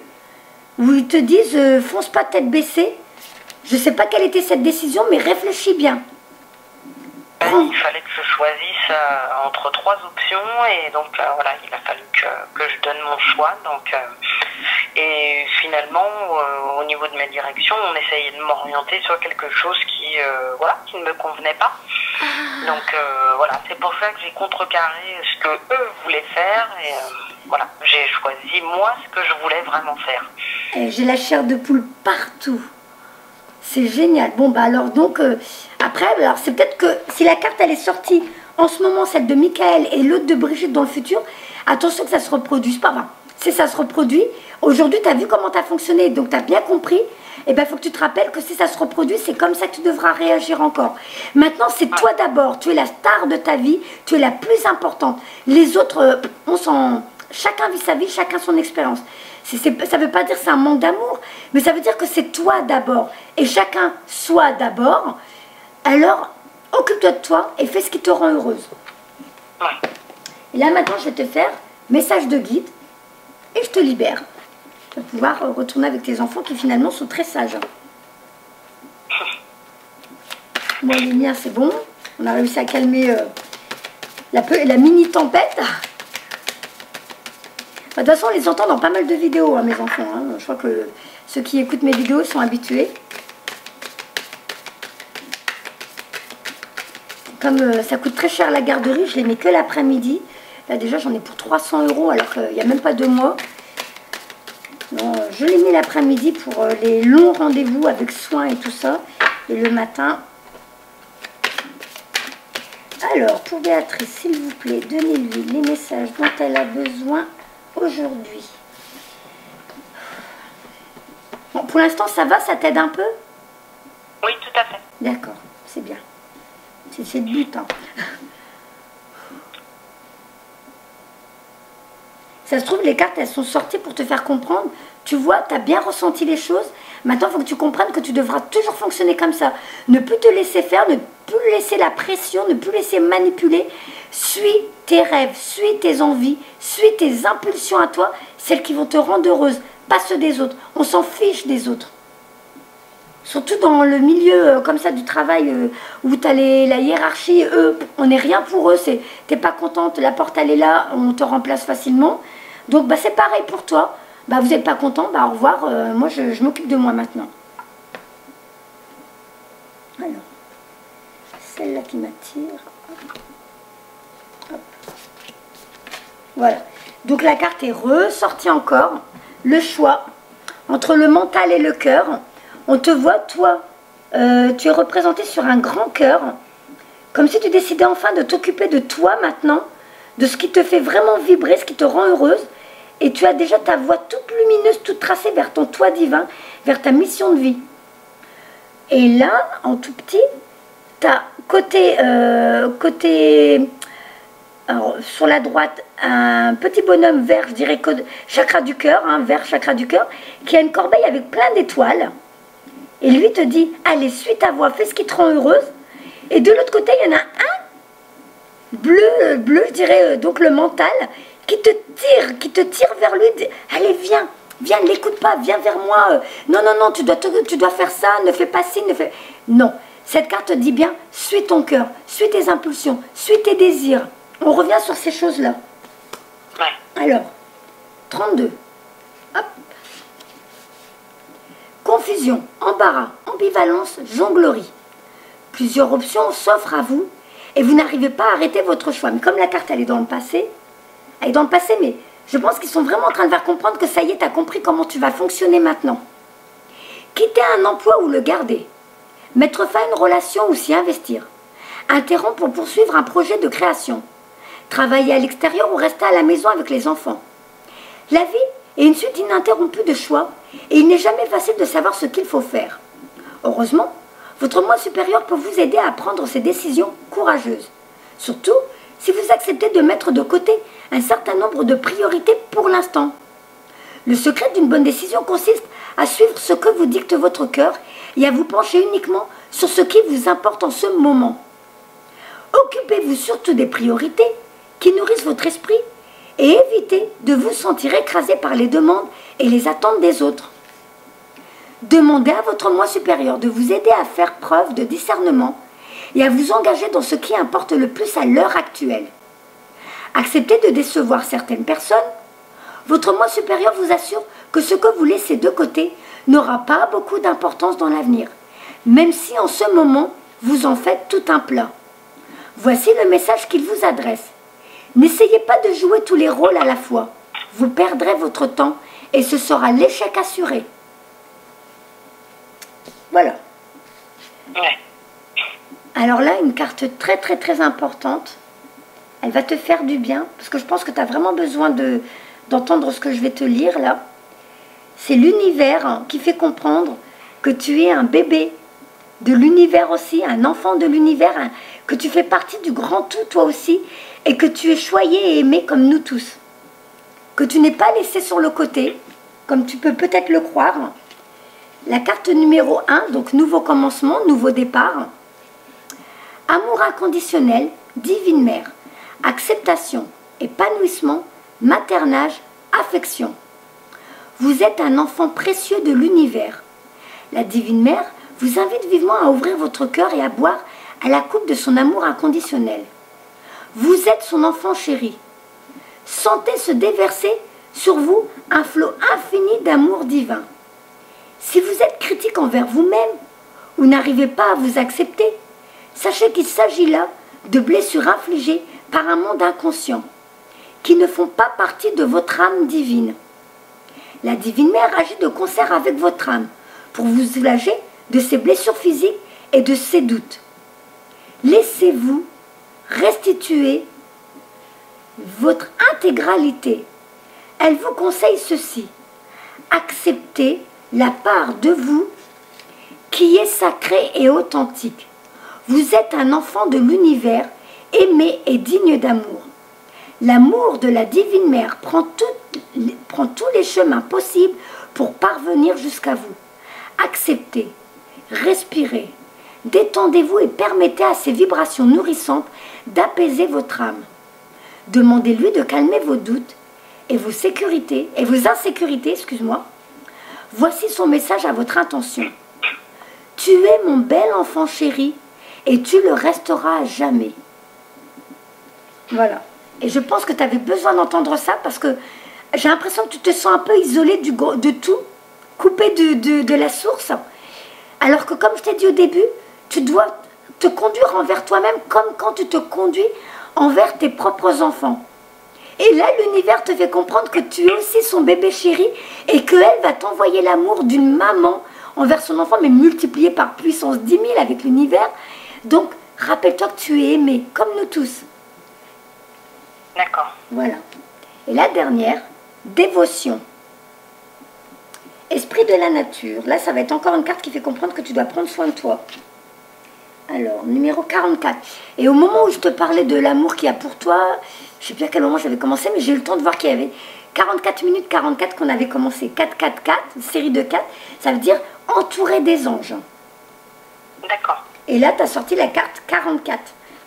[SPEAKER 1] où ils te disent, fonce pas tête baissée. Je sais pas quelle était cette décision, mais réfléchis bien.
[SPEAKER 2] Il fallait que je choisisse entre 3 options et donc voilà, il a fallu que je donne mon choix. Donc, et finalement, au niveau de ma direction, on essayait de m'orienter sur quelque chose qui, voilà, qui ne me convenait pas. Donc voilà, c'est pour ça que j'ai contrecarré ce que eux voulaient faire et voilà, j'ai choisi moi ce que je voulais vraiment faire.
[SPEAKER 1] J'ai la chair de poule partout. C'est génial. Bon, bah alors donc, après, alors c'est peut-être que si la carte elle est sortie en ce moment, celle de Michael et l'autre de Brigitte dans le futur, attention que ça se reproduise pas. Enfin, si ça se reproduit, aujourd'hui tu as vu comment tu as fonctionné, donc tu as bien compris, et bien il faut que tu te rappelles que si ça se reproduit, c'est comme ça que tu devras réagir encore. Maintenant, c'est toi d'abord, tu es la star de ta vie, tu es la plus importante. Les autres, on s'en... Chacun vit sa vie, chacun son expérience. Ça ne veut pas dire que c'est un manque d'amour, mais ça veut dire que c'est toi d'abord. Et chacun soit d'abord. Alors, occupe-toi de toi et fais ce qui te rend heureuse. Et là, maintenant, je vais te faire message de guide et je te libère. Tu vas pouvoir retourner avec tes enfants qui finalement sont très sages. Moi, les miens, c'est bon. On a réussi à calmer la mini-tempête. De toute façon, on les entend dans pas mal de vidéos, hein, mes enfants. Hein. Je crois que ceux qui écoutent mes vidéos sont habitués. Comme ça coûte très cher la garderie, je les mets que l'après-midi. Là, déjà, j'en ai pour 300 € alors qu'il n'y a même pas 2 mois. Donc, je les mets l'après-midi pour les longs rendez-vous avec soin et tout ça. Et le matin. Alors, pour Béatrice, s'il vous plaît, donnez-lui les messages dont elle a besoin aujourd'hui. Bon, pour l'instant, ça va, ça t'aide un peu?
[SPEAKER 2] Oui, tout à fait.
[SPEAKER 1] D'accord, c'est bien. C'est le but. Hein. Ça se trouve, les cartes, elles sont sorties pour te faire comprendre. Tu vois, tu as bien ressenti les choses. Maintenant, il faut que tu comprennes que tu devras toujours fonctionner comme ça. Ne plus te laisser faire, ne plus laisser la pression, ne plus laisser manipuler. Suis tes rêves, suis tes envies, suis tes impulsions à toi, celles qui vont te rendre heureuse, pas ceux des autres. On s'en fiche des autres. Surtout dans le milieu comme ça du travail où tu as la hiérarchie, eux, on n'est rien pour eux. T'es pas contente, la porte elle est là, on te remplace facilement. Donc bah, c'est pareil pour toi. Bah, vous n'êtes pas content, bah, au revoir, moi je m'occupe de moi maintenant. Alors, celle-là qui m'attire. Voilà. Donc la carte est ressortie encore. Le choix entre le mental et le cœur. On te voit, toi, tu es représenté sur un grand cœur, comme si tu décidais enfin de t'occuper de toi maintenant, de ce qui te fait vraiment vibrer, ce qui te rend heureuse, et tu as déjà ta voie toute lumineuse, toute tracée vers ton toi divin, vers ta mission de vie. Et là, en tout petit, tu as alors, sur la droite, un petit bonhomme vert, je dirais chakra du cœur, vert chakra du cœur, qui a une corbeille avec plein d'étoiles. Et lui te dit, allez, suis ta voie, fais ce qui te rend heureuse. Et de l'autre côté, il y en a un bleu, je dirais, donc le mental, qui te tire vers lui. Allez, viens, ne l'écoute pas, viens vers moi. Non, tu dois faire ça, ne fais pas ci, ne fais... Non, cette carte te dit bien, suis ton cœur, suis tes impulsions, suis tes désirs. On revient sur ces choses-là. Ouais. Alors, 32. Hop. Confusion, embarras, ambivalence, jonglerie. Plusieurs options s'offrent à vous et vous n'arrivez pas à arrêter votre choix. Mais comme la carte, elle est dans le passé, mais je pense qu'ils sont vraiment en train de faire comprendre que ça y est, tu as compris comment tu vas fonctionner maintenant. Quitter un emploi ou le garder. Mettre fin à une relation ou s'y investir. Interrompre pour poursuivre un projet de création. Travailler à l'extérieur ou rester à la maison avec les enfants. La vie est une suite ininterrompue de choix et il n'est jamais facile de savoir ce qu'il faut faire. Heureusement, votre moi supérieur peut vous aider à prendre ces décisions courageuses. Surtout si vous acceptez de mettre de côté un certain nombre de priorités pour l'instant. Le secret d'une bonne décision consiste à suivre ce que vous dicte votre cœur et à vous pencher uniquement sur ce qui vous importe en ce moment. Occupez-vous surtout des priorités qui nourrissent votre esprit et évitez de vous sentir écrasé par les demandes et les attentes des autres. Demandez à votre moi supérieur de vous aider à faire preuve de discernement et à vous engager dans ce qui importe le plus à l'heure actuelle. Acceptez de décevoir certaines personnes. Votre moi supérieur vous assure que ce que vous laissez de côté n'aura pas beaucoup d'importance dans l'avenir, même si en ce moment vous en faites tout un plat. Voici le message qu'il vous adresse. N'essayez pas de jouer tous les rôles à la fois. Vous perdrez votre temps et ce sera l'échec assuré. Voilà. Ouais. Alors là, une carte très importante. Elle va te faire du bien, parce que je pense que tu as vraiment besoin d'entendre ce que je vais te lire là. C'est l'univers qui fait comprendre que tu es un bébé de l'univers aussi, un enfant de l'univers, que tu fais partie du grand tout toi aussi, et que tu es choyé et aimé comme nous tous. Que tu n'es pas laissé sur le côté, comme tu peux peut-être le croire. La carte numéro 1, donc nouveau commencement, nouveau départ. Amour inconditionnel, divine mère. Acceptation, épanouissement, maternage, affection. Vous êtes un enfant précieux de l'univers. La divine mère vous invite vivement à ouvrir votre cœur et à boire à la coupe de son amour inconditionnel. Vous êtes son enfant chéri. Sentez se déverser sur vous un flot infini d'amour divin. Si vous êtes critique envers vous-même ou n'arrivez pas à vous accepter, sachez qu'il s'agit là de blessures infligées par un monde inconscient, qui ne font pas partie de votre âme divine. La divine mère agit de concert avec votre âme pour vous soulager de ses blessures physiques et de ses doutes. Laissez-vous restituer votre intégralité. Elle vous conseille ceci. Acceptez la part de vous qui est sacrée et authentique. Vous êtes un enfant de l'univers, aimé et digne d'amour. L'amour de la divine mère prend tous les chemins possibles pour parvenir jusqu'à vous. Acceptez, respirez, détendez-vous et permettez à ces vibrations nourrissantes d'apaiser votre âme. Demandez-lui de calmer vos doutes et vos insécurités, Voici son message à votre intention. Tu es mon bel enfant chéri et tu le resteras à jamais. Voilà. Et je pense que tu avais besoin d'entendre ça parce que j'ai l'impression que tu te sens un peu isolé de tout, coupé de la source. Alors que comme je t'ai dit au début, tu dois te conduire envers toi-même comme quand tu te conduis envers tes propres enfants. Et là, l'univers te fait comprendre que tu es aussi son bébé chéri et qu'elle va t'envoyer l'amour d'une maman envers son enfant, mais multiplié par puissance 10 000 avec l'univers. Donc, rappelle-toi que tu es aimé, comme nous tous.
[SPEAKER 2] D'accord.
[SPEAKER 1] Voilà. Et la dernière, dévotion. Esprit de la nature. Là, ça va être encore une carte qui fait comprendre que tu dois prendre soin de toi. Alors, numéro 44. Et au moment où je te parlais de l'amour qu'il y a pour toi, je ne sais plus à quel moment j'avais commencé, mais j'ai eu le temps de voir qu'il y avait 44 minutes 44 qu'on avait commencé. 4-4-4, une série de 4. Ça veut dire entouré des anges.
[SPEAKER 2] D'accord.
[SPEAKER 1] Et là, tu as sorti la carte 44.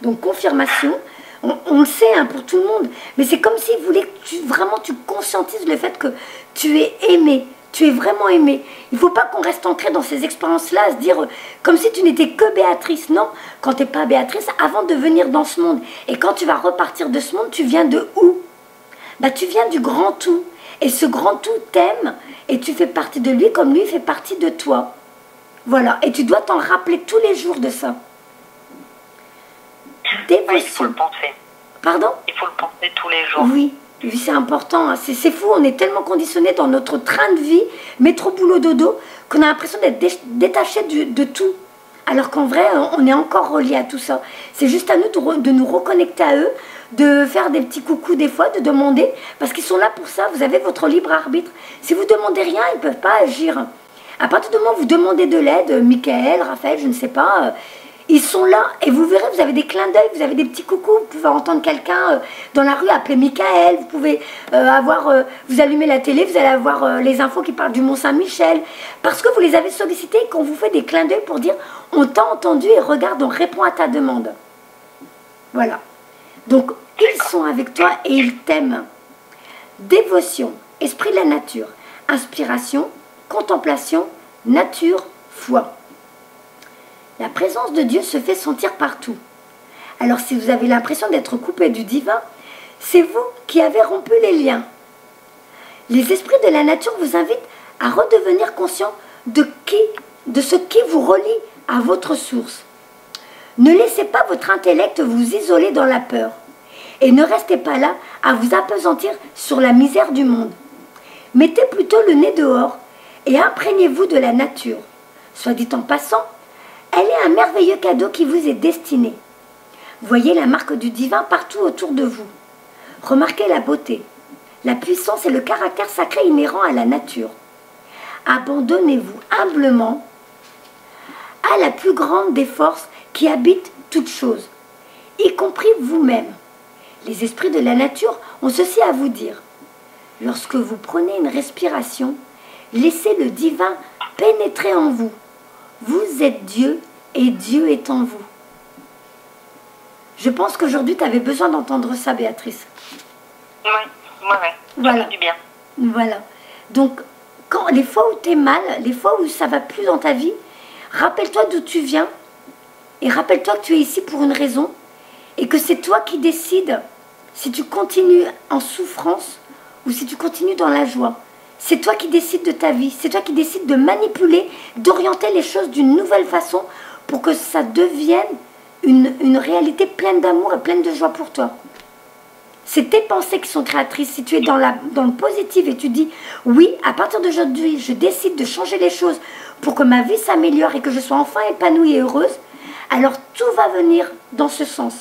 [SPEAKER 1] Donc, confirmation. On le sait hein, pour tout le monde. Mais c'est comme s'il voulait que vraiment tu conscientises le fait que tu es aimé. Tu es vraiment aimé. Il ne faut pas qu'on reste ancré dans ces expériences-là, à se dire comme si tu n'étais que Béatrice. Non, quand tu n'es pas Béatrice, avant de venir dans ce monde. Et quand tu vas repartir de ce monde, tu viens de où? Bah, tu viens du grand tout. Et ce grand tout t'aime. Et tu fais partie de lui comme lui fait partie de toi. Voilà. Et tu dois t'en rappeler tous les jours de ça. Dévotion.
[SPEAKER 2] Oui, il faut le penser.
[SPEAKER 1] Pardon?
[SPEAKER 2] Il faut le penser tous les jours.
[SPEAKER 1] Oui. Oui, c'est important, hein. C'est fou, on est tellement conditionné dans notre train de vie, métro, boulot, dodo, qu'on a l'impression d'être détaché de tout. Alors qu'en vrai, on est encore relié à tout ça. C'est juste à nous de nous reconnecter à eux, de faire des petits coucous des fois, de demander, parce qu'ils sont là pour ça, vous avez votre libre arbitre. Si vous ne demandez rien, ils ne peuvent pas agir. À partir du moment où vous demandez de l'aide, Michael, Raphaël, je ne sais pas... ils sont là et vous verrez, vous avez des clins d'œil, vous avez des petits coucous, vous pouvez entendre quelqu'un dans la rue appeler Michael, vous pouvez vous allumez la télé, vous allez avoir les infos qui parlent du Mont-Saint-Michel, parce que vous les avez sollicités et qu'on vous fait des clins d'œil pour dire on t'a entendu et regarde, on répond à ta demande. Voilà. Donc, ils sont avec toi et ils t'aiment. Dévotion, esprit de la nature, inspiration, contemplation, nature, foi. La présence de Dieu se fait sentir partout. Alors si vous avez l'impression d'être coupé du divin, c'est vous qui avez rompu les liens. Les esprits de la nature vous invitent à redevenir conscient de ce qui vous relie à votre source. Ne laissez pas votre intellect vous isoler dans la peur. Et ne restez pas là à vous appesantir sur la misère du monde. Mettez plutôt le nez dehors et imprégnez-vous de la nature. Soit dit en passant, elle est un merveilleux cadeau qui vous est destiné. Voyez la marque du divin partout autour de vous. Remarquez la beauté, la puissance et le caractère sacré inhérent à la nature. Abandonnez-vous humblement à la plus grande des forces qui habitent toutes choses, y compris vous-même. Les esprits de la nature ont ceci à vous dire. Lorsque vous prenez une respiration, laissez le divin pénétrer en vous. Vous êtes Dieu et Dieu est en vous. Je pense qu'aujourd'hui, tu avais besoin d'entendre ça, Béatrice.
[SPEAKER 2] Oui.
[SPEAKER 1] Voilà.
[SPEAKER 2] Ça fait du bien.
[SPEAKER 1] Voilà. Donc, les fois où tu es mal, les fois où ça va plus dans ta vie, rappelle-toi d'où tu viens et rappelle-toi que tu es ici pour une raison et que c'est toi qui décides si tu continues en souffrance ou si tu continues dans la joie. C'est toi qui décides de ta vie, c'est toi qui décides de manipuler, d'orienter les choses d'une nouvelle façon pour que ça devienne une réalité pleine d'amour et pleine de joie pour toi. C'est tes pensées qui sont créatrices. Si tu es dans le positif et tu dis « Oui, à partir d'aujourd'hui, je décide de changer les choses pour que ma vie s'améliore et que je sois enfin épanouie et heureuse », alors tout va venir dans ce sens.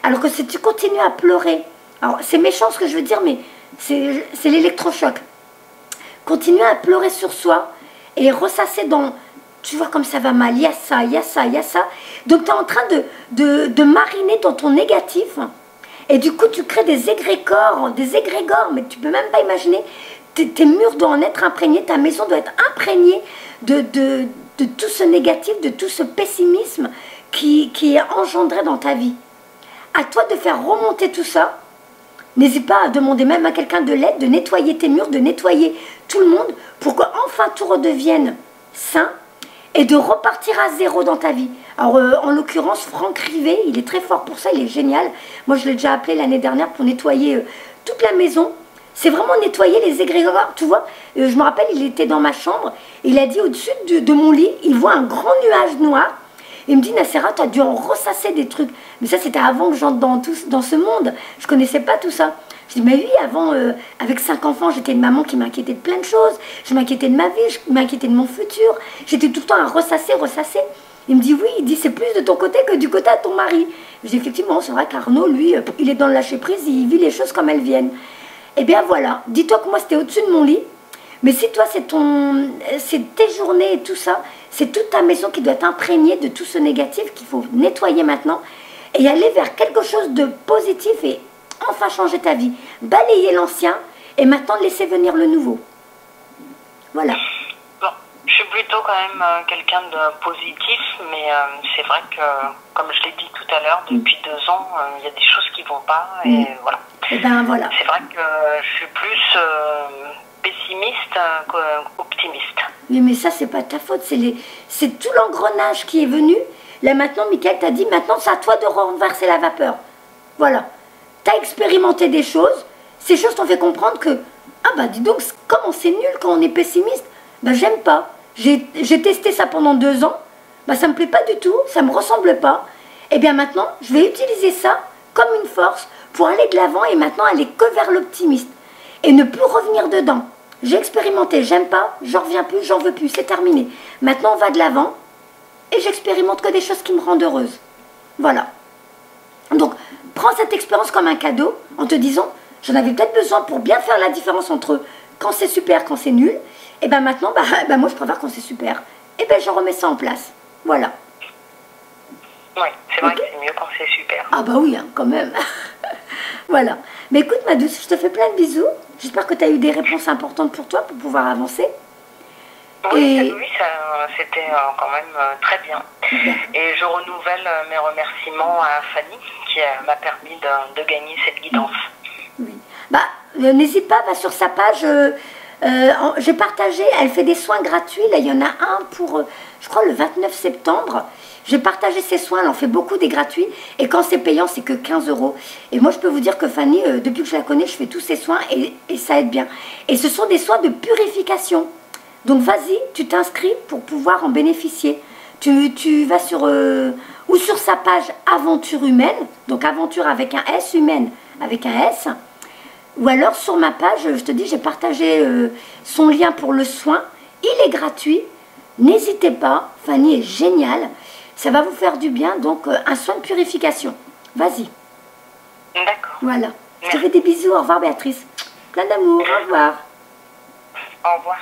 [SPEAKER 1] Alors que si tu continues à pleurer, alors c'est méchant ce que je veux dire, mais c'est l'électrochoc. Continuer à pleurer sur soi et ressasser dans... Tu vois comme ça va mal, il y a ça, il y a ça, il y a ça. Donc tu es en train de mariner dans ton négatif. Et du coup, tu crées des égrégores, mais tu peux même pas imaginer. Tes murs doivent en être imprégnés, ta maison doit être imprégnée de tout ce négatif, de tout ce pessimisme qui est engendré dans ta vie. À toi de faire remonter tout ça. N'hésite pas à demander même à quelqu'un de l'aide, de nettoyer tes murs, de nettoyer tout le monde pour qu'enfin tout redevienne sain et de repartir à zéro dans ta vie. Alors, en l'occurrence, Franck Rivet, il est très fort pour ça, il est génial. Moi, je l'ai déjà appelé l'année dernière pour nettoyer toute la maison. C'est vraiment nettoyer les égrégores. Tu vois, je me rappelle, il était dans ma chambre. Il a dit au-dessus de mon lit, il voit un grand nuage noir. Il me dit, Nacera, tu as dû en ressasser des trucs. Mais ça, c'était avant que j'entre dans ce monde. Je ne connaissais pas tout ça. Je dis, mais oui, avant, avec 5 enfants, j'étais une maman qui m'inquiétait de plein de choses. Je m'inquiétais de ma vie, je m'inquiétais de mon futur. J'étais tout le temps à ressasser, ressasser. Il me dit, oui, il dit, c'est plus de ton côté que du côté de ton mari. Je dis, effectivement, c'est vrai qu'Arnaud, lui, il est dans le lâcher-prise, il vit les choses comme elles viennent. Eh bien voilà, dis-toi que moi, c'était au-dessus de mon lit. Mais si toi, c'est tes journées et tout ça, c'est toute ta maison qui doit être imprégnée de tout ce négatif qu'il faut nettoyer maintenant et aller vers quelque chose de positif et enfin changer ta vie. Balayer l'ancien et maintenant laisser venir le nouveau. Voilà.
[SPEAKER 2] Bon, je suis plutôt quand même quelqu'un de positif, mais c'est vrai que, comme je l'ai dit tout à l'heure, depuis 2 ans, il y a des choses qui vont pas et voilà.
[SPEAKER 1] Et ben voilà.
[SPEAKER 2] C'est vrai que je suis plus pessimiste qu'optimiste.
[SPEAKER 1] Oui, mais ça, c'est pas ta faute. C'est tout l'engrenage qui est venu. Là, maintenant, Michael t'a dit, maintenant, c'est à toi de renverser la vapeur. Voilà. Tu as expérimenté des choses. Ces choses t'ont fait comprendre que, ah bah, dis donc, comment c'est nul quand on est pessimiste. Bah, j'aime pas. J'ai testé ça pendant 2 ans. Bah, ça me plaît pas du tout. Ça me ressemble pas. Et bien maintenant, je vais utiliser ça comme une force pour aller de l'avant et maintenant aller que vers l'optimiste. Et ne plus revenir dedans. J'ai expérimenté, j'aime pas, j'en reviens plus, j'en veux plus, c'est terminé. Maintenant, on va de l'avant et j'expérimente que des choses qui me rendent heureuse. Voilà. Donc, prends cette expérience comme un cadeau en te disant, j'en avais peut-être besoin pour bien faire la différence entre quand c'est super, quand c'est nul. Et bien maintenant, moi, je préfère quand c'est super. Et bien, je remets ça en place. Voilà.
[SPEAKER 2] Oui, c'est vrai que c'est mieux quand c'est super.
[SPEAKER 1] Ah bah oui, hein, quand même. Voilà. Mais écoute, ma douce, je te fais plein de bisous. J'espère que tu as eu des réponses importantes pour toi, pour pouvoir avancer.
[SPEAKER 2] Oui, c'était quand même très bien. Et je renouvelle mes remerciements à Fanny qui m'a permis de gagner cette guidance.
[SPEAKER 1] Oui. Bah, n'hésite pas, va sur sa page. J'ai partagé, elle fait des soins gratuits. Là, il y en a un pour, je crois, le 29 septembre. J'ai partagé ses soins, elle en fait beaucoup des gratuits. Et quand c'est payant, c'est que 15 €. Et moi, je peux vous dire que Fanny, depuis que je la connais, je fais tous ses soins et ça aide bien. Et ce sont des soins de purification. Donc, vas-y, tu t'inscris pour pouvoir en bénéficier. Tu vas sur, ou sur sa page Aventure Humaine. Donc, Aventure avec un S, Humaine avec un S. Ou alors, sur ma page, je te dis, j'ai partagé son lien pour le soin. Il est gratuit. N'hésitez pas, Fanny est géniale. Ça va vous faire du bien, donc un soin de purification. Vas-y.
[SPEAKER 2] D'accord.
[SPEAKER 1] Voilà. Je te fais des bisous. Au revoir, Béatrice. Plein d'amour. Au revoir.
[SPEAKER 2] Au revoir.